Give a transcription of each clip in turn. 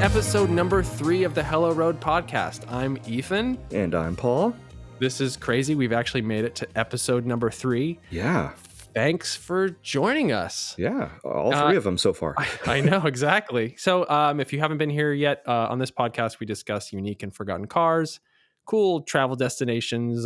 episode number 3 of the Hello Road podcast. I'm Ethan. And I'm Paul. This is crazy. We've actually made it to episode number 3. Yeah. Thanks for joining us. Yeah. All 3 of them so far. I know, exactly. So if you haven't been here yet, on this podcast, we discuss unique and forgotten cars, cool travel destinations,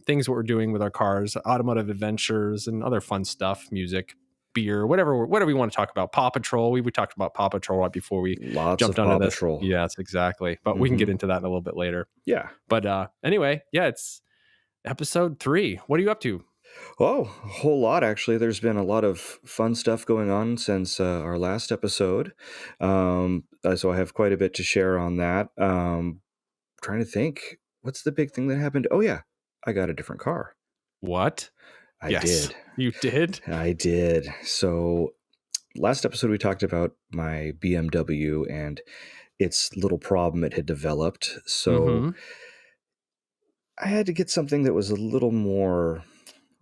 things what we're doing with our cars, automotive adventures, and other fun stuff, music, beer, whatever we want to talk about. Paw Patrol. We talked about Paw Patrol right before we jumped onto this. Patrol. Yes, exactly. But we can get into that in a little bit later. Yeah. But anyway, yeah, it's episode 3. What are you up to? Oh, a whole lot, actually. There's been a lot of fun stuff going on since our last episode. So I have quite a bit to share on that. Trying to think, what's the big thing that happened? Oh, yeah. I got a different car. What? I Yes. did. You did? I did. So last episode, we talked about my BMW and its little problem it had developed. So I had to get something that was a little more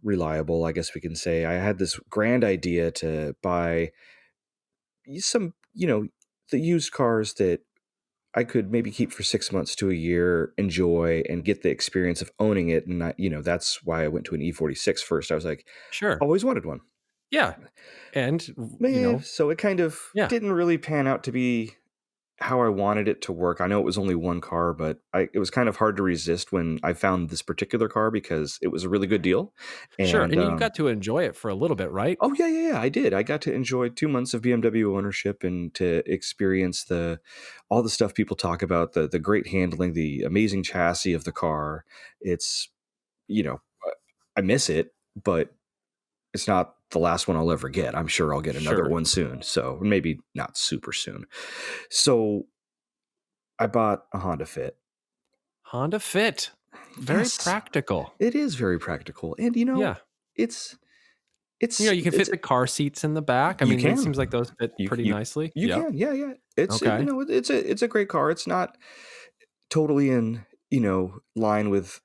reliable, I guess we can say. I had this grand idea to buy some, the used cars that I could maybe keep for 6 months to a year, enjoy, and get the experience of owning it. And that's why I went to an E46 first. I was like, Sure. always wanted one. Yeah. And, so it kind of didn't really pan out to be how I wanted it to work. I know it was only one car, but it was kind of hard to resist when I found this particular car because it was a really good deal. Sure. And you got to enjoy it for a little bit, right? Oh, yeah, I did. I got to enjoy 2 months of BMW ownership and to experience all the stuff people talk about, the great handling, the amazing chassis of the car. It's, I miss it, but it's not the last one I'll ever get. I'm sure I'll get another one soon. So maybe not super soon. So I bought a Honda Fit. Honda Fit. Very practical. It is very practical. And, it's you can fit the car seats in the back. I mean, it seems like those fit pretty nicely. You can. Yeah. It's okay. It's a great car. It's not totally in, line with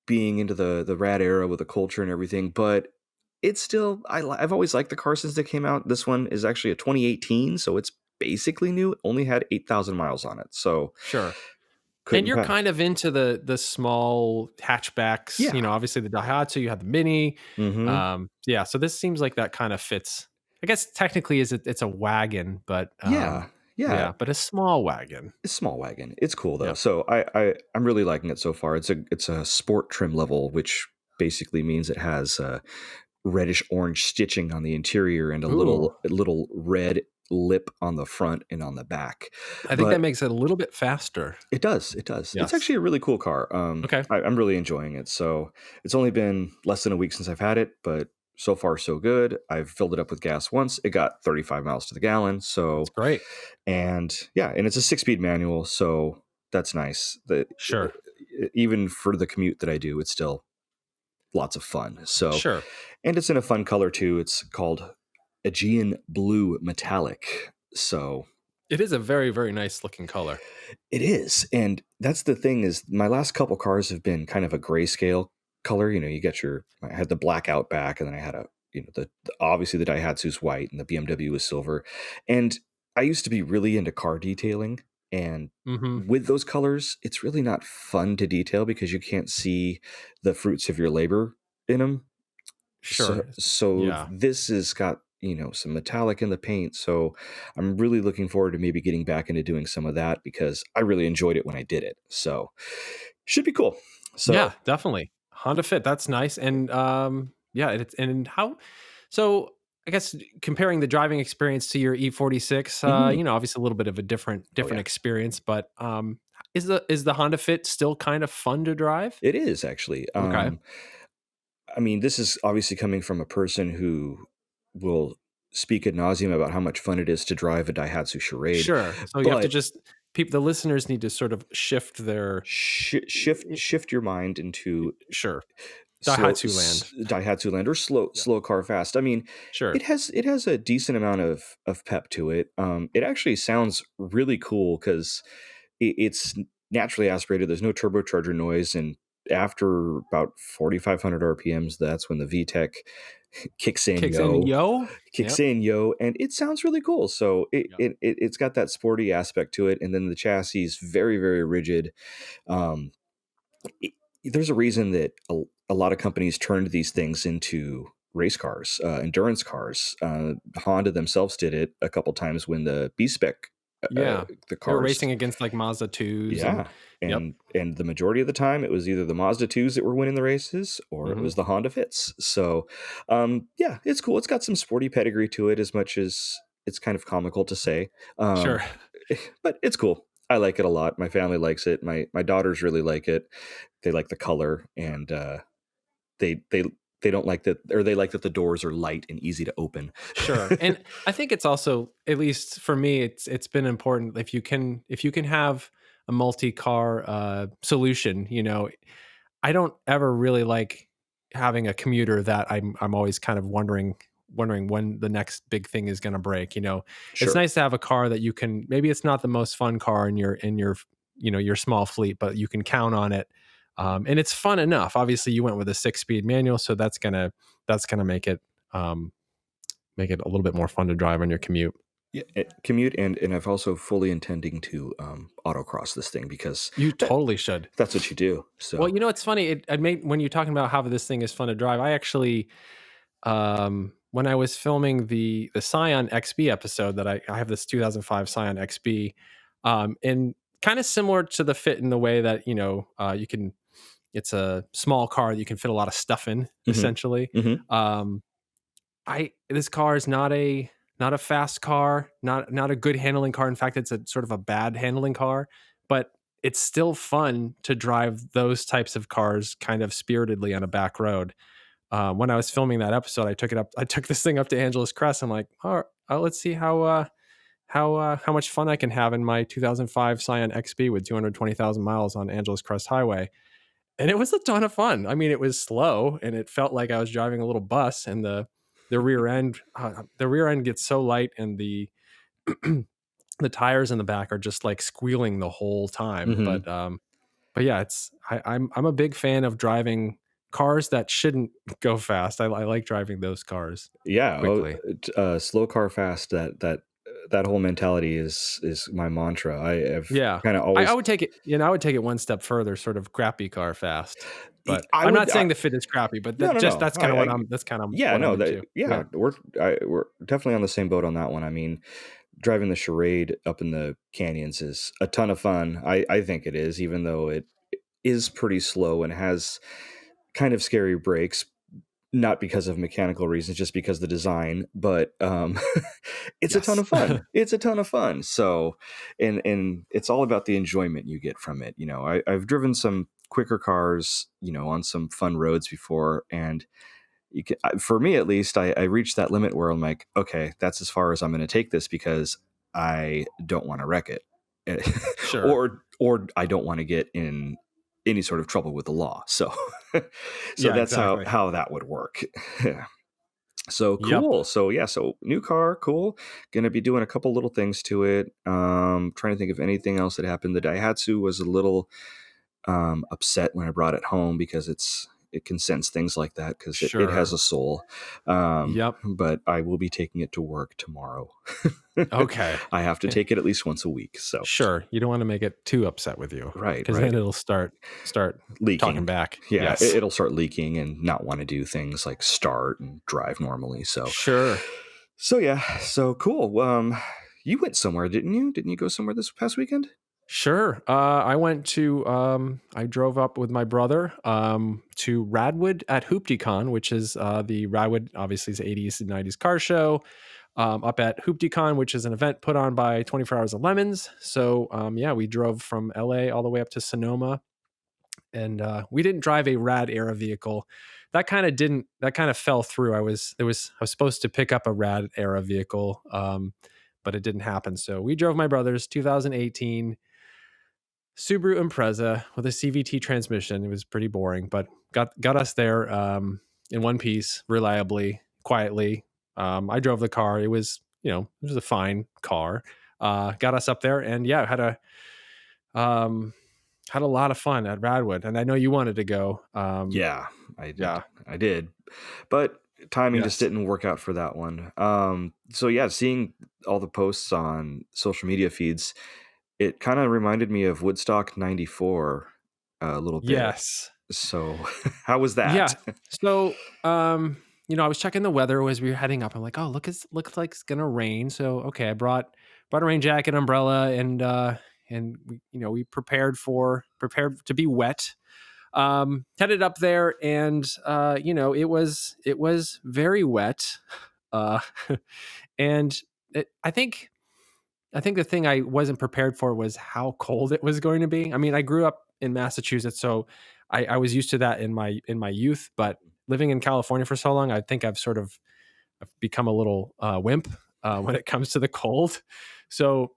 being into the rad era with the culture and everything, but it's still, I've always liked the car since they came out. This one is actually a 2018, so it's basically new. It only had 8,000 miles on it. So sure. And you're kind of into the small hatchbacks. Yeah. Obviously the Daihatsu, you have the Mini. Mm-hmm. So this seems like that kind of fits. I guess technically it's a wagon, but yeah, but a small wagon. It's a small wagon. It's cool though. Yeah. So I'm really liking it so far. It's a sport trim level, which basically means it has reddish orange stitching on the interior and a little red lip on the front and on the back. I think that makes it a little bit faster. It does. Yes. It's actually a really cool car. Okay. I'm really enjoying it. So it's only been less than a week since I've had it, but so far so good. I've filled it up with gas once. It got 35 miles to the gallon. So that's great. And and it's a 6-speed manual. So that's nice. Sure. Even for the commute that I do, it's still lots of fun. So sure. And it's in a fun color too. It's called Aegean Blue Metallic. So it is a very, very nice looking color. It is. And that's the thing is my last couple cars have been kind of a grayscale color. I had the black Outback and then I had obviously the Daihatsu's white and the BMW was silver. And I used to be really into car detailing. And with those colors, it's really not fun to detail because you can't see the fruits of your labor in them. Sure. So this has got, some metallic in the paint. So I'm really looking forward to maybe getting back into doing some of that because I really enjoyed it when I did it. So should be cool. So yeah, definitely. Honda Fit. That's nice. And so I guess comparing the driving experience to your E46, obviously a little bit of a different experience, but is the Honda Fit still kind of fun to drive? It is actually. Okay. I mean, this is obviously coming from a person who will speak ad nauseum about how much fun it is to drive a Daihatsu Charade. Sure. So you have to just the listeners need to sort of shift their shift your mind into Daihatsu land or slow car fast. I mean, sure. It has a decent amount of pep to it. It actually sounds really cool because it's naturally aspirated. There's no turbocharger noise, and after about 4,500 RPMs, that's when the VTEC kicks in Kicks in yo, yo. kicks Yep. in yo, and it sounds really cool. So Yep. it's got that sporty aspect to it, and then the chassis is very, very rigid. Um, it, there's a reason that a lot of companies turned these things into race cars, endurance cars. Honda themselves did it a couple times when the B spec, Yeah. the They were cars. racing against like Mazda 2s and Yeah. yep. And the majority of the time it was either the Mazda 2s that were winning the races or it Hmm. was the Honda Fits. So yeah, it's cool. It's got some sporty pedigree to it as much as it's kind of comical to say. Sure. But it's cool. I like it a lot. My family likes it. My daughters really like it. They like the color, and they they they don't like that, or they like that the doors are light and easy to open. Sure. And I think it's also, at least for me, it's been important if you can have a multi-car solution, you know. I don't ever really like having a commuter that I'm always kind of wondering when the next big thing is going to break, you know. It's Sure. nice to have a car that you can, maybe it's not the most fun car in your you know, your small fleet, but you can count on it. And it's fun enough. Obviously you went with a 6-speed manual, so that's going to make it a little bit more fun to drive on your commute. Yeah, commute, and I've also fully intending to autocross this thing because You that totally should. that's what you do. Well, So you know, it's funny. It made, when you're talking about how this thing is fun to drive, I actually, when I was filming the Scion XB episode, that I have this 2005 Scion XB, and kind of similar to the Fit in the way that, you know, you can, it's a small car that you can fit a lot of stuff in, hmm essentially. hmm Um, this car is not a fast car, not a good handling car. In fact, it's a sort of a bad handling car, but it's still fun to drive those types of cars kind of spiritedly on a back road. When I was filming that episode, I took this thing up to Angeles Crest. I'm like, all right, let's see how much fun I can have in my 2005 Scion XB with 220,000 miles on Angeles Crest Highway. And it was a ton of fun. I mean, it was slow and it felt like I was driving a little bus, and the rear end gets so light, and the the tires in the back are just like squealing the whole time. hmm But yeah, I'm a big fan of driving cars that shouldn't go fast. I like driving those cars Yeah. quickly. Slow car fast. That whole mentality is my mantra. I have Yeah. kind of I always. would take it, you know, I would take it one step further, sort of crappy car fast. But I I'm not would. saying the Fit is crappy, but No, no, no. that's kind of Yeah, what no, I'm into. Yeah. we're definitely on the same boat on that one. I mean, driving the Charade up in the canyons is a ton of fun. I think it is, even though it is pretty slow and has kind of scary brakes, not because of mechanical reasons, just because the design. But it's a ton Yes. of fun. It's a ton of fun. So, and it's all about the enjoyment you get from it. You know, I've driven some quicker cars, you know, on some fun roads before, and for me at least, I reached that limit where I'm like, okay, that's as far as I'm going to take this because I don't want to wreck it, Sure. or I don't want to get in any sort of trouble with the law. So, so Yeah, that's exactly. how that would work. So Yep. cool. So yeah, so new car, cool. Gonna be doing a couple little things to it. Trying to think of anything else that happened. The Daihatsu was a little upset when I brought it home because it can sense things like that because it has Sure. a soul. Yep. But I will be taking it to work tomorrow. Okay. I have to take it at least once a week. So Sure. You don't want to make it too upset with you, right, because right, then it'll start talking leaking. back. Yeah, Yes. it'll start leaking and not want to do things like start and drive normally. Sure. So yeah, so cool. You went somewhere, didn't you? Didn't you go somewhere this past weekend? Sure. I drove up with my brother to Radwood at Hooptycon, which is the Radwood, obviously, is 80s and 90s car show. Up at Hooptycon, which is an event put on by 24 Hours of Lemons. So yeah, we drove from LA all the way up to Sonoma, and we didn't drive a Rad Era vehicle. That kind of fell through. I was supposed to pick up a Rad Era vehicle, but it didn't happen. So we drove my brother's 2018 Subaru Impreza with a CVT transmission. It was pretty boring, but got us there in one piece, reliably, quietly. I drove the car. It was, you know, it was a fine car. Got us up there, and yeah, um, had a lot of fun at Radwood. And I know you wanted to go. Yeah, I Yeah, I did. But timing just Yes. didn't work out for that one. So yeah, seeing all the posts on social media feeds, it kind of reminded me of Woodstock 94 a little bit. Yes. So how was Yeah. that? So, I was checking the weather as we were heading up. I'm like, oh, looks like it's gonna rain. So, okay, I brought a rain jacket, umbrella, and we prepared to be wet. Headed up there, and it was very wet. Uh, and I think the thing I wasn't prepared for was how cold it was going to be. I mean, I grew up in Massachusetts, so I was used to that in my youth. But living in California for so long, I think I've become a little wimp when it comes to the cold. So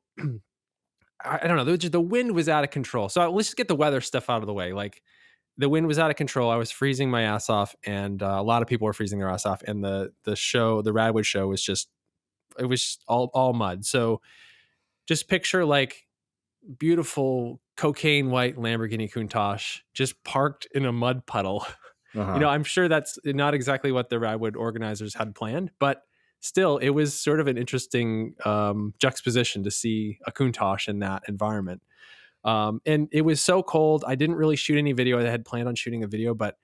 I don't know. The wind was out of control. So let's just get the weather stuff out of the way. Like the wind was out of control. I was freezing my ass off, and a lot of people were freezing their ass off. And the Radwood show was just it was just all mud. So just picture like beautiful cocaine white Lamborghini Countach just parked in a mud puddle. Uh-huh. I'm sure that's not exactly what the Radwood organizers had planned, but still, it was sort of an interesting juxtaposition to see a Countach in that environment. And it was so cold. I didn't really shoot any video. I had planned on shooting a video, but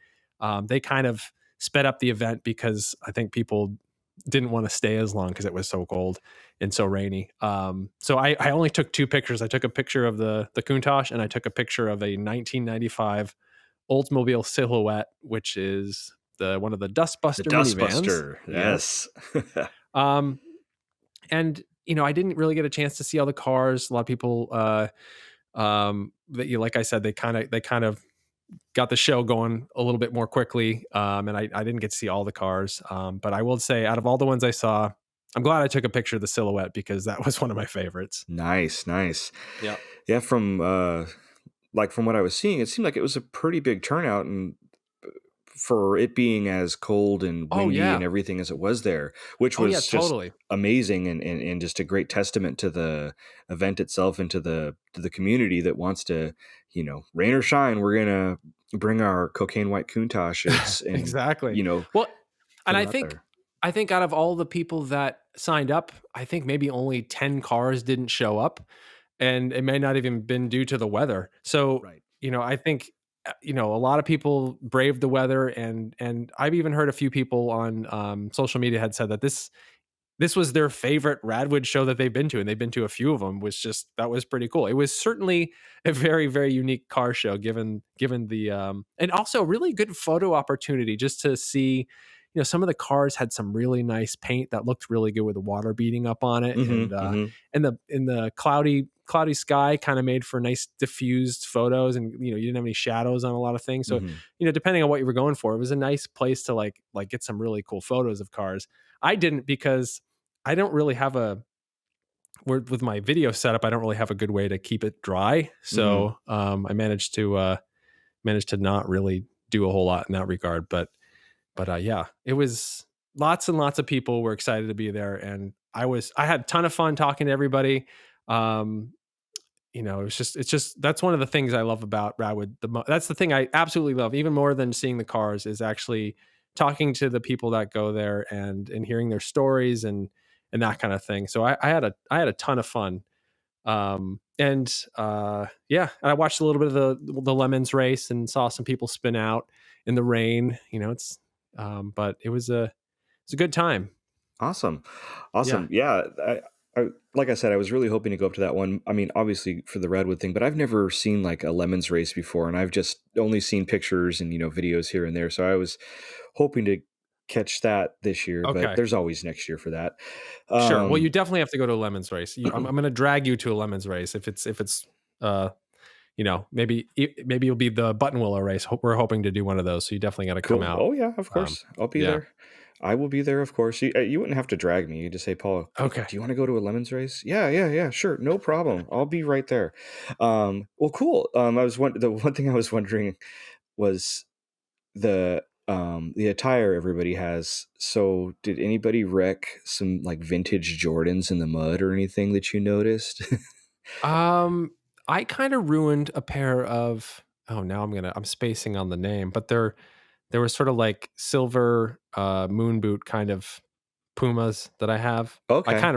they kind of sped up the event because I think people didn't want to stay as long because it was so cold and so rainy. So I only took two pictures. I took a picture of the Countach, and I took a picture of a 1995 Oldsmobile Silhouette, which is the one of the The Dustbuster minivans. Dustbuster. Yes. Yes. Um, and I didn't really get a chance to see all the cars. A lot of people, that like I said, they kind of got the show going a little bit more quickly. And I didn't get to see all the cars. But I will say, out of all the ones I saw, I'm glad I took a picture of the Silhouette because that was one of my favorites. Nice, nice. Yeah. Yeah, from what I was seeing, it seemed like it was a pretty big turnout, and for it being as cold and Oh windy and yeah. everything as it was there, which Oh yeah. was just Totally. amazing, and just a great testament to the event itself and to the community that wants to, rain or shine, we're gonna bring our cocaine white Countaches and Exactly. Well, put and them I out think there. I think out of all the people that signed up, I think maybe only 10 cars didn't show up, and it may not even been due to the weather. So, Right. I think a lot of people braved the weather, and I've even heard a few people on social media had said that this was their favorite Radwood show that they've been to, and they've been to a few of them. That was pretty cool. It was certainly a very, very unique car show, given the and also really good photo opportunity just to see. Some of the cars had some really nice paint that looked really good with the water beating up on it, and Mm-hmm. Mm-hmm. the cloudy sky kind of made for nice diffused photos, and you didn't have any shadows on a lot of things. So Mm-hmm. depending on what you were going for, it was a nice place to like get some really cool photos of cars. I didn't because I don't really have with my video setup. I don't really have a good way to keep it dry, Mm-hmm. so I managed to not really do a whole lot in that regard. But yeah, it was lots and lots of people were excited to be there, and I had a ton of fun talking to everybody. Um, it's just that's one of the things I love about Radwood. That's the thing I absolutely love, even more than seeing the cars, is actually talking to the people that go there and hearing their stories and that kind of thing. So I had a ton of fun. Yeah, and I watched a little bit of the Lemons race and saw some people spin out in the rain. But it's a good time. Awesome. Yeah. Awesome. Yeah. Like I said, I was really hoping to go up to that one. I mean, obviously for the Redwood thing, but I've never seen like a lemons race before, and I've just only seen pictures and, videos here and there. So I was hoping to catch that this year, but Okay. there's always next year for that. Sure. Well, you Um, definitely have to go to a lemons race. I'm going to drag you to a lemons race if it's uh maybe it'll be the Buttonwillow race. We're hoping to do one of those, so you definitely got to come cool. out. Oh yeah, of Um, course. I'll be yeah. there. I will be there, of course. You wouldn't have to drag me. You just say, Paul, Okay. do you want to go to a lemons race? Yeah, yeah, yeah, sure. No problem. I'll be right there. Well, cool. The one thing I was wondering was the attire everybody has. So did anybody wreck some like vintage Jordans in the mud or anything that you noticed? Um, I kind of ruined a pair of. Oh, now I'm spacing on the name, but there were sort of like silver moon boot kind of Pumas that I have. Okay. I kind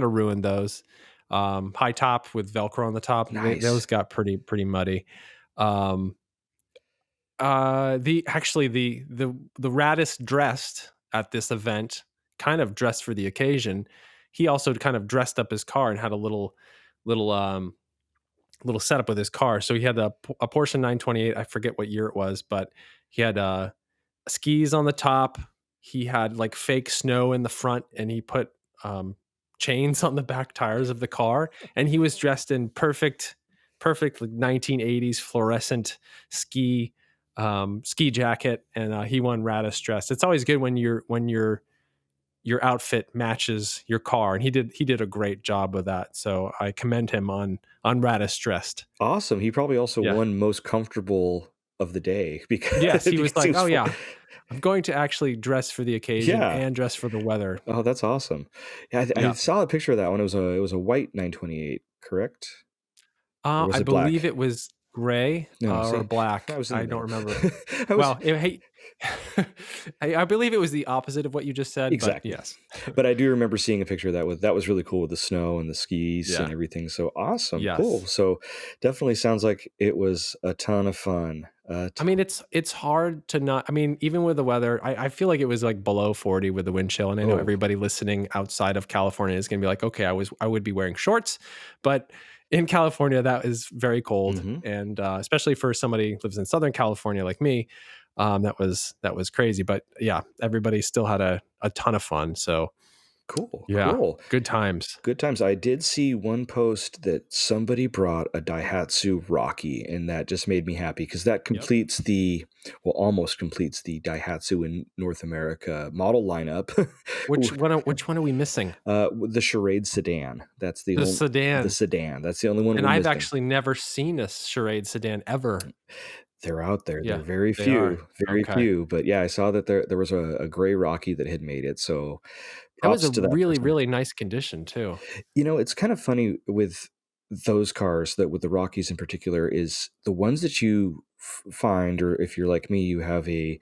of ruined those. High top with Velcro on the top. Those Nice. got pretty muddy. Um, the actually the raddest dressed at this event, kind of dressed for the occasion. He also kind of dressed up his car and had a little little setup with his car. So he had a Porsche 928. I forget what year it was, but he had skis on the top. He had like fake snow in the front, and he put um, chains on the back tires of the car. And he was dressed in perfect like 1980s fluorescent ski ski jacket, and he won Raddest Dress. It's always good when your outfit matches your car, and he did a great job with that. So I commend him on Raddest Dressed. Awesome. He probably also Yeah. won most comfortable of the day because Yes, he was because he like, was "Oh yeah, I'm going to actually dress for the occasion yeah. and dress for the weather." Oh, that's awesome. Yeah, I Yeah. saw a picture of that one. It was a white 928, correct? Or was I it black? believe it was gray, No, or see, I black. was in the I don't middle. remember. I was Well, hey, I believe it was the opposite of what you just said, but exactly. yes. But I do remember seeing a picture of that was really cool with the snow and the skis and Yeah. everything. So awesome, cool. Yes. So definitely sounds like it was a ton of fun. I mean, it's hard to not. I mean, even with the weather, I feel like it was like below 40 with the wind chill, and I know Oh, everybody listening outside of California is going to be like, okay, I would be wearing shorts, but in California that is very cold, hmm, and especially for somebody who lives in Southern California like me, that was crazy. But yeah, everybody still had a ton of fun. So cool, yeah, cool. good times. Good times. I did see one post that somebody brought a Daihatsu Rocky, and that just made me happy because that Yep. completes almost completes the Daihatsu in North America model lineup. Which one are we missing? The Charade sedan. That's The the sedan. sedan. That's the only one And we're I've missing. actually never seen a Charade sedan ever. They're out there. They're Yeah, they are. very Okay. few. But yeah, I saw that there was a gray Rocky that had made it. So That was a props to that really, person. really nice condition too. It's kind of funny with those cars, that with the Rockies in particular, is the ones that you find, or if you're like me, you have a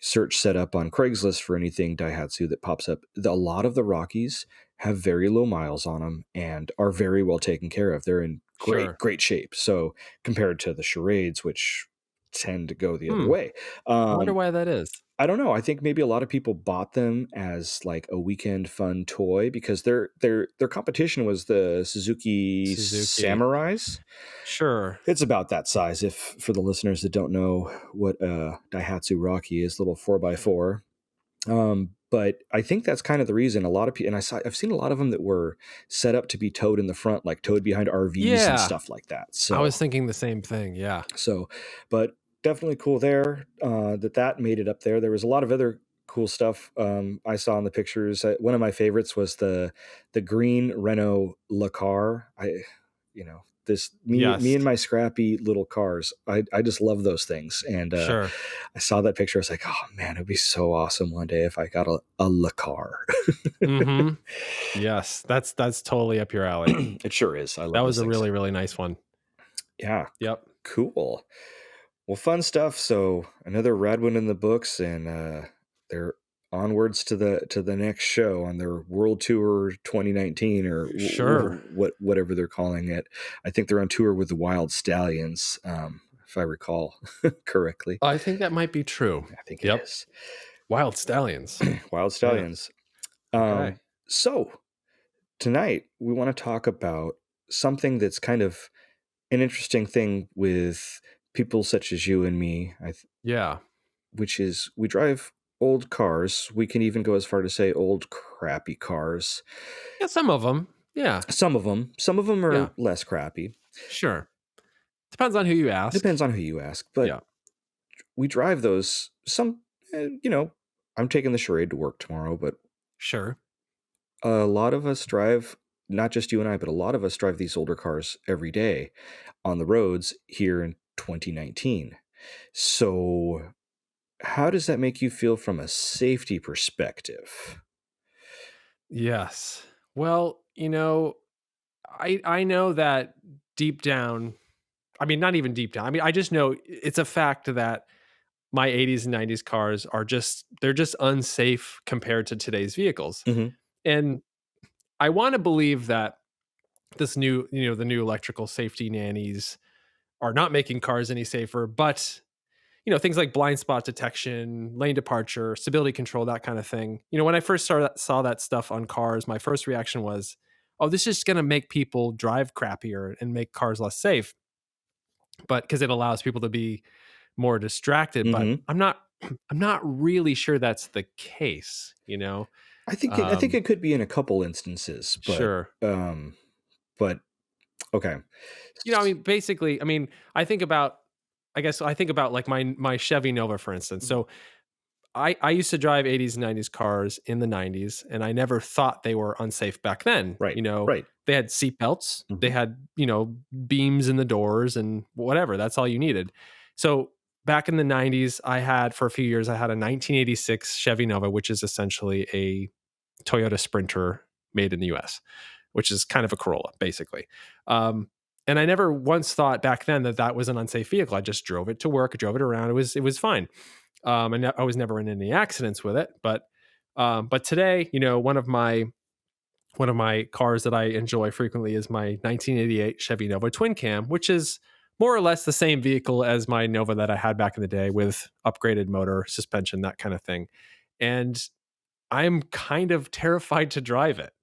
search set up on Craigslist for anything Daihatsu that pops up. A lot of the Rockies have very low miles on them and are very well taken care of. They're in Sure. great shape. So compared to the Charades, which tend to go the other Hmm. way. I wonder Um, why that is. I don't know. I think maybe a lot of people bought them as like a weekend fun toy because their competition was the Suzuki Suzuki. Samurais. Sure. It's about that size. If for the listeners that don't know what a Daihatsu Rocky is, little 4x4. But I think that's kind of the reason a lot of people, and I've seen a lot of them that were set up to be towed in the front, like towed behind RVs and Yeah. stuff like that. I So was thinking the same thing. Yeah. so, but definitely cool there, that made it up there. There was a lot of other cool stuff, I saw in the pictures. One of my favorites was the green Renault Le Car. This me Yes. and my scrappy little cars. I just love those things, and Sure. I saw that picture. I was like, oh man, it'd be so awesome one day if I got a Le Car. Mm-hmm. Yes. That's totally up your alley. It sure is. I That love was those a things. really, really nice one. Yeah, Yep. cool. Well, fun stuff. So another rad one in the books, and they're onwards to the next show on their World Tour 2019, or Sure. whatever they're calling it. I think they're on tour with the Wild Stallions, if I recall correctly. I think that might be true. I think it Yep. is Wild Stallions. Wild Yeah. Stallions. Okay. So tonight we want to talk about something that's kind of an interesting thing with people such as you and me. Yeah. Which is we drive old cars. We can even go as far to say old crappy cars. Yeah. Some of them. Yeah. Some of them Yeah. are less crappy. Sure. Depends on who you ask. Depends on who you ask, but Yeah. we drive those. I'm taking the Charade to work tomorrow, but Sure. a lot of us drive. Not just you and I, but a lot of us drive these older cars every day on the roads here in 2019. So, how does that make you feel from a safety perspective? Yes. Well, I know that deep down, I mean, not even deep down. I mean, I just know it's a fact that my 80s and 90s cars are they're just unsafe compared to today's vehicles. Mhm. And I want to believe that this new, the new electrical safety nannies are not making cars any safer, but things like blind spot detection, lane departure, stability control, that kind of thing. When I first saw that stuff on cars, my first reaction was, oh, this is going to make people drive crappier and make cars less safe. But because it allows people to be more distracted, but Mhm. I'm not really sure that's the case, I think Um, it could be in a couple instances, sure. um, but okay. I mean, basically, I mean, I guess I think about like my Chevy Nova, for instance. Mhm. So I used to drive 80s and 90s cars in the 90s, and I never thought they were unsafe back then. Right. Right. They had seat belts, they Mhm. had, beams in the doors and whatever. That's all you needed. So back in the 90s, for a few years, I had a 1986 Chevy Nova, which is essentially a Toyota Sprinter made in the US, which is kind of a Corolla, basically. Um, and I never once thought back then that that was an unsafe vehicle. I just drove it to work, drove it around. It was fine. And I was never in any accidents with it. But today, one of my cars that I enjoy frequently is my 1988 Chevy Nova Twin Cam, which is more or less the same vehicle as my Nova that I had back in the day with upgraded motor, suspension, that kind of thing. And I'm kind of terrified to drive it.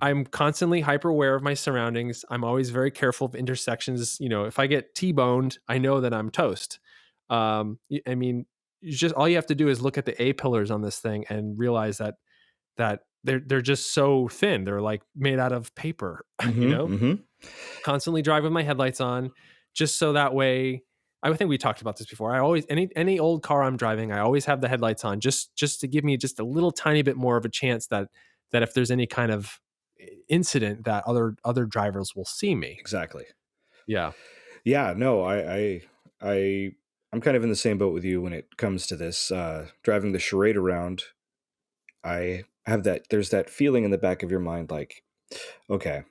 I'm constantly hyper aware of my surroundings. I'm always very careful of intersections. If I get T-boned, I know that I'm toast. I mean, just all you have to do is look at the A pillars on this thing and realize that they're just so thin. They're like made out of paper. Mhm. Mhm. Constantly drive with my headlights on, just so that way. I think we talked about this before. I always any old car I'm driving, I always have the headlights on, just to give me just a little tiny bit more of a chance that if there's any kind of incident, that other drivers will see me. Exactly. Yeah, Yeah, no, I I'm kind of in the same boat with you when it comes to this. Driving the charade around, I have that there's that feeling in the back of your mind like, okay,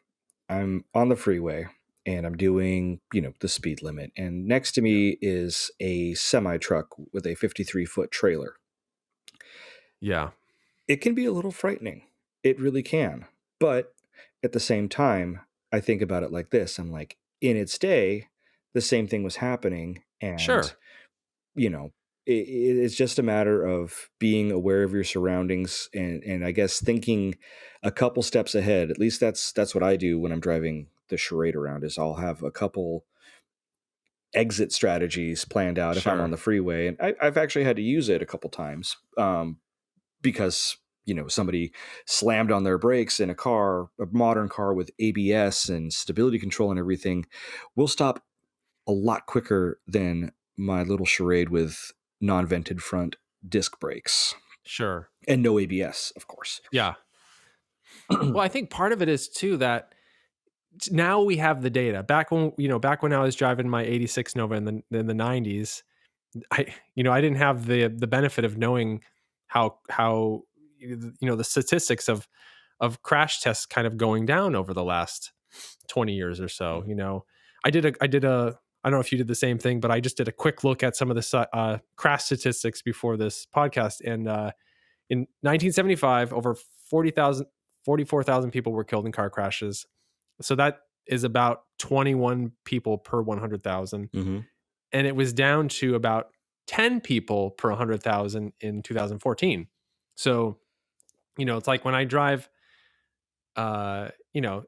I'm on the freeway and I'm doing, the speed limit. And next to yeah, me is a semi truck with a 53-foot trailer. yeah, It can be a little frightening. It really can. But at the same time, I think about it like this. I'm like, in its day, the same thing was happening. And, sure, you know, it's just a matter of being aware of your surroundings and I guess thinking a couple steps ahead. At least that's what I do when I'm driving the charade around is I'll have a couple exit strategies planned out if I'm on sure, the freeway. And I've actually had to use it a couple times. Because somebody slammed on their brakes in a modern car with ABS and stability control and everything, will stop a lot quicker than my little charade with non-vented front disc brakes sure, and no ABS, of course. yeah. Well, I think part of it is too that now we have the data. Back when I was driving my '86 Nova in the '90s, I didn't have the benefit of knowing how the statistics of crash tests kind of going down over the last 20 years or so. I don't know if you did the same thing, but I just did a quick look at some of the crash statistics before this podcast. And in 1975, over 44,000 people were killed in car crashes. So that is about 21 people per 100,000. Hmm. And it was down to about 10 people per 100,000 in 2014. So, it's like when I drive, uh, you know,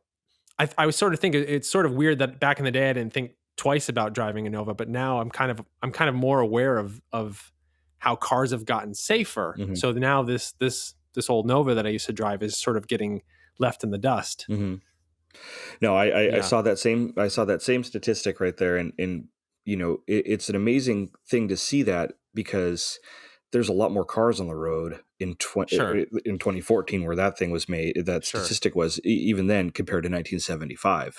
I was sort of thinking it's sort of weird that back in the day I didn't think twice about driving a Nova, but now I'm kind of more aware of how cars have gotten safer. Hmm. So now this old Nova that I used to drive is sort of getting left in the dust. Hmm. No, I Yeah, saw that same statistic right there, and it's an amazing thing to see that because there's a lot more cars on the road sure, in 2014 where that thing was made. That sure. statistic was even then compared to 1975.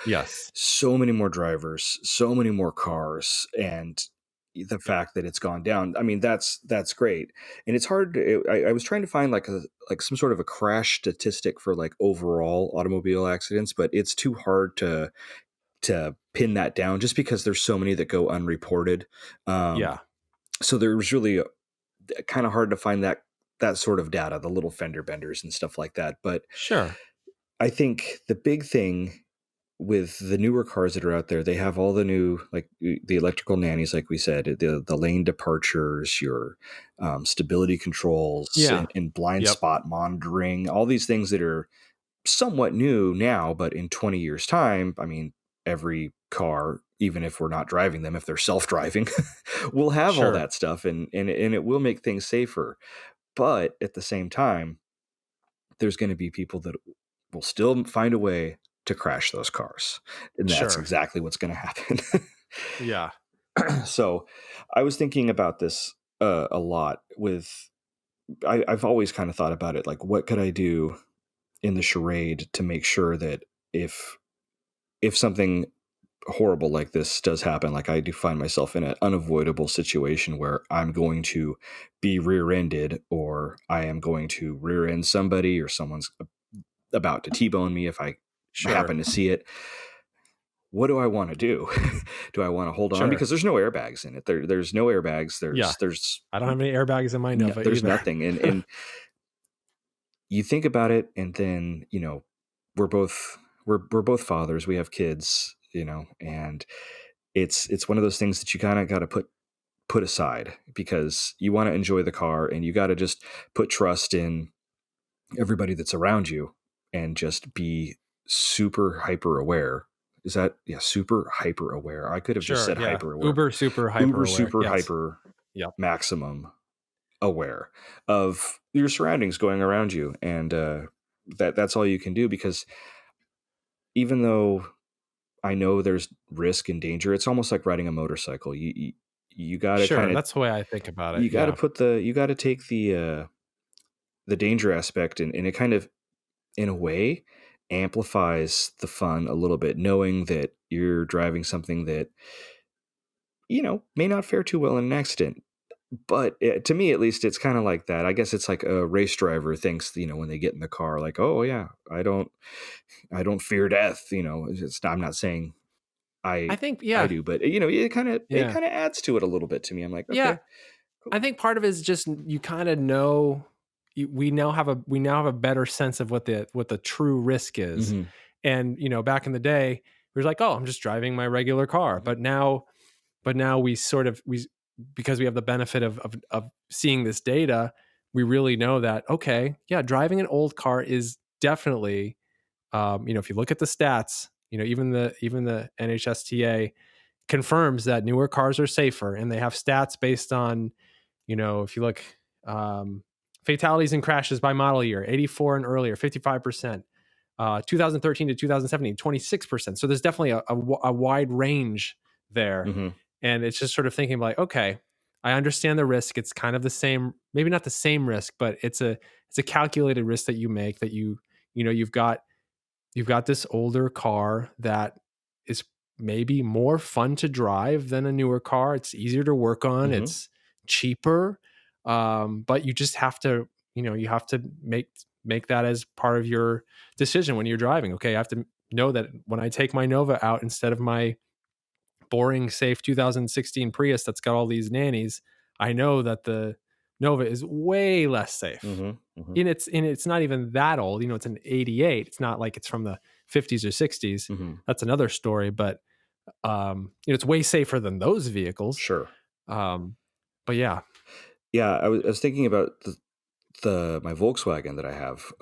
Yes, So many more drivers, so many more cars, and the fact that it's gone down. I mean, that's great, and it's hard. I was trying to find like some sort of a crash statistic for like overall automobile accidents, but it's too hard to pin that down just because there's so many that go unreported. Um, yeah, So there was really kind of hard to find that sort of data, the little fender benders and stuff like that. But Sure. I think the big thing with the newer cars that are out there, they have all the new, like the electrical nannies, like we said, the lane departures, your stability controls, Yeah. and blind Yep. spot monitoring, all these things that are somewhat new now, but in 20 years' time, I mean, every car, even if we're not driving them, if they're self-driving, will have all Sure. that stuff, and it will make things safer. But at the same time, there's going to be people that will still find a way to crash those cars, and that's Sure. exactly what's going to happen. Yeah. So, I was thinking about this a lot. I've always kind of thought about it, like, what could I do in the charade to make sure that if something horrible like this does happen, like I do find myself in an unavoidable situation where I'm going to be rear-ended, or I am going to rear end somebody, or someone's about to T-bone me if I Sure. happen to see it. What do I want to do? Do I want to hold on? Sure. Because there's no airbags in it. There's no airbags. Yeah. There's I don't have any airbags in my Nova there's either. nothing. And you think about it, and then, we're both we're both fathers. We have kids, and it's one of those things that you kind of got to put aside, because you want to enjoy the car, and you got to just put trust in everybody that's around you, and just be super hyper aware. Is that, yeah, super hyper aware? I could have just Sure. said Yeah. hyper aware. Uber super hyper Uber aware. super Yes. hyper Yep. maximum aware of your surroundings going around you, and that's all you can do, because even though I know there's risk and danger, it's almost like riding a motorcycle. You got to Sure. kind of That's the way I think about it. you got to Yeah. put you got to take the danger aspect, and it kind of, in a way, amplifies the fun a little bit, knowing that you're driving something that may not fare too well in an accident. But to me, at least, it's kind of like that. I guess it's like a race driver thinks, when they get in the car, like, oh yeah, I don't fear death. I'm not saying I I think, I yeah. do, but it Yeah. kind of adds to it a little bit to me. I'm like, Yeah. okay, cool. I think part of it is just you kind of know we now have a better sense of what the true risk is. Hmm. And back in the day, we were like, "Oh, I'm just driving my regular car." Hmm. But now we sort of we because we have the benefit of seeing this data, we really know that okay, yeah, driving an old car is definitely if you look at the stats, even the NHSTA confirms that newer cars are safer, and they have stats based on if you look, um, fatalities and crashes by model year, 84 and earlier, 55%. 2013 to 2017, 26%. So there's definitely a wide range there. Hmm. And it's just sort of thinking like, okay, I understand the risk. It's kind of the same, maybe not the same risk, but it's a calculated risk that you make that you've got this older car that is maybe more fun to drive than a newer car. It's easier to work on. Hmm. It's cheaper. But you just have to, you have to make that as part of your decision when you're driving. Okay, I have to know that when I take my Nova out instead of my boring, safe 2016 Prius that's got all these nannies, I know that the Nova is way less safe. Hmm. Hmm. And it's not even that old. It's an 88. It's not like it's from the 50s or 60s. Hmm. That's another story, but it's way safer than those vehicles. Sure. Um, but yeah. Yeah, I was thinking about the my Volkswagen that I have.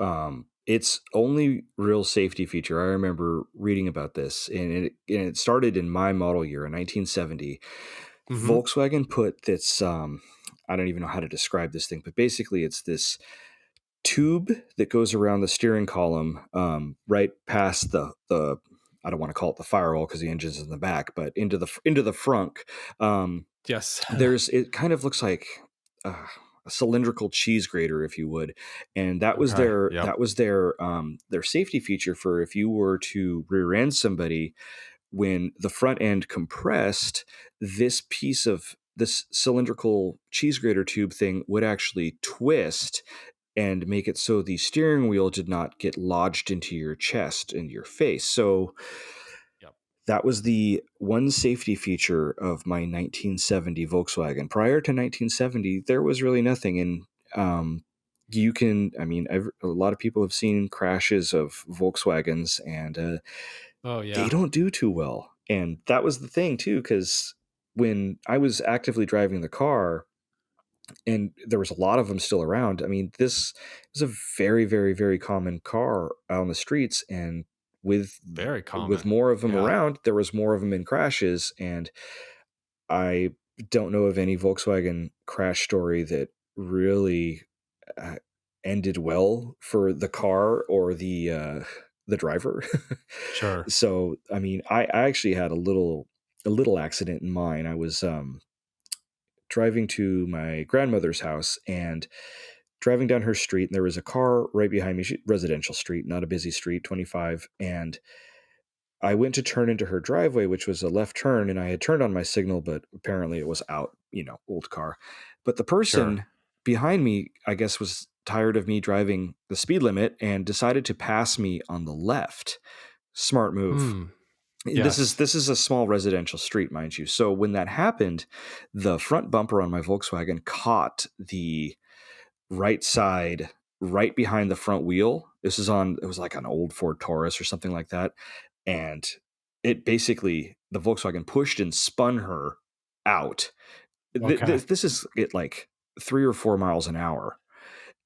Its only real safety feature, I remember reading about this, and it started in my model year in 1970. Mhm. Volkswagen put this, I don't even know how to describe this thing, but basically it's this tube that goes around the steering column, right past the I don't want to call it the firewall because the engine's in the back, but into the front. Um, Yes. it kind of looks like a cylindrical cheese grater, if you would, and that was Okay. their Yep. that was their safety feature for if you were to rear end somebody. When the front end compressed, this cylindrical cheese grater tube thing would actually twist and make it so the steering wheel did not get lodged into your chest and your face. So Yep. that was the one safety feature of my 1970 Volkswagen. Prior to 1970, there was really nothing. And you can, I mean, a lot of people have seen crashes of Volkswagens, and Oh they yeah. don't do too well. And that was the thing too, because when I was actively driving the car, and there was a lot of them still around. I mean, this was a very, very, very common car out on the streets, and with Very with common. more of them Yeah. around, there was more of them in crashes. And I don't know of any Volkswagen crash story that really uh, ended well for the car or the driver. Sure. So, I mean, I actually had a little accident in mine. I was driving to my grandmother's house and driving down her street, and there was a car right behind me, residential street, not a busy street, 25. And I went to turn into her driveway, which was a left turn, and I had turned on my signal, but apparently it was out, old car. But the Sure. person behind me, I guess, was tired of me driving the speed limit and decided to pass me on the left. Smart move. Hmm. This is Yes. this is a small residential street, mind you. So when that happened, the front bumper on my Volkswagen caught the right side right behind the front wheel. It was like an old Ford Taurus or something like that. And the Volkswagen pushed and spun her out. Okay. This is at like 3 or 4 miles an hour.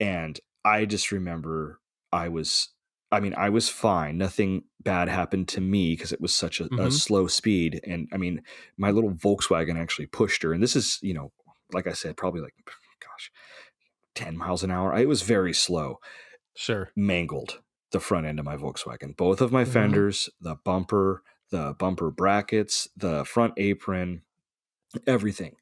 And I just remember I was, I was fine. Nothing bad happened to me because it was such a Mm-hmm. slow speed. And I mean, my little Volkswagen actually pushed her. And this is, like I said, probably like, gosh, 10 miles an hour. It was very slow. Sure. Mangled the front end of my Volkswagen. Both of my Mm-hmm. fenders, the bumper brackets, the front apron, everything.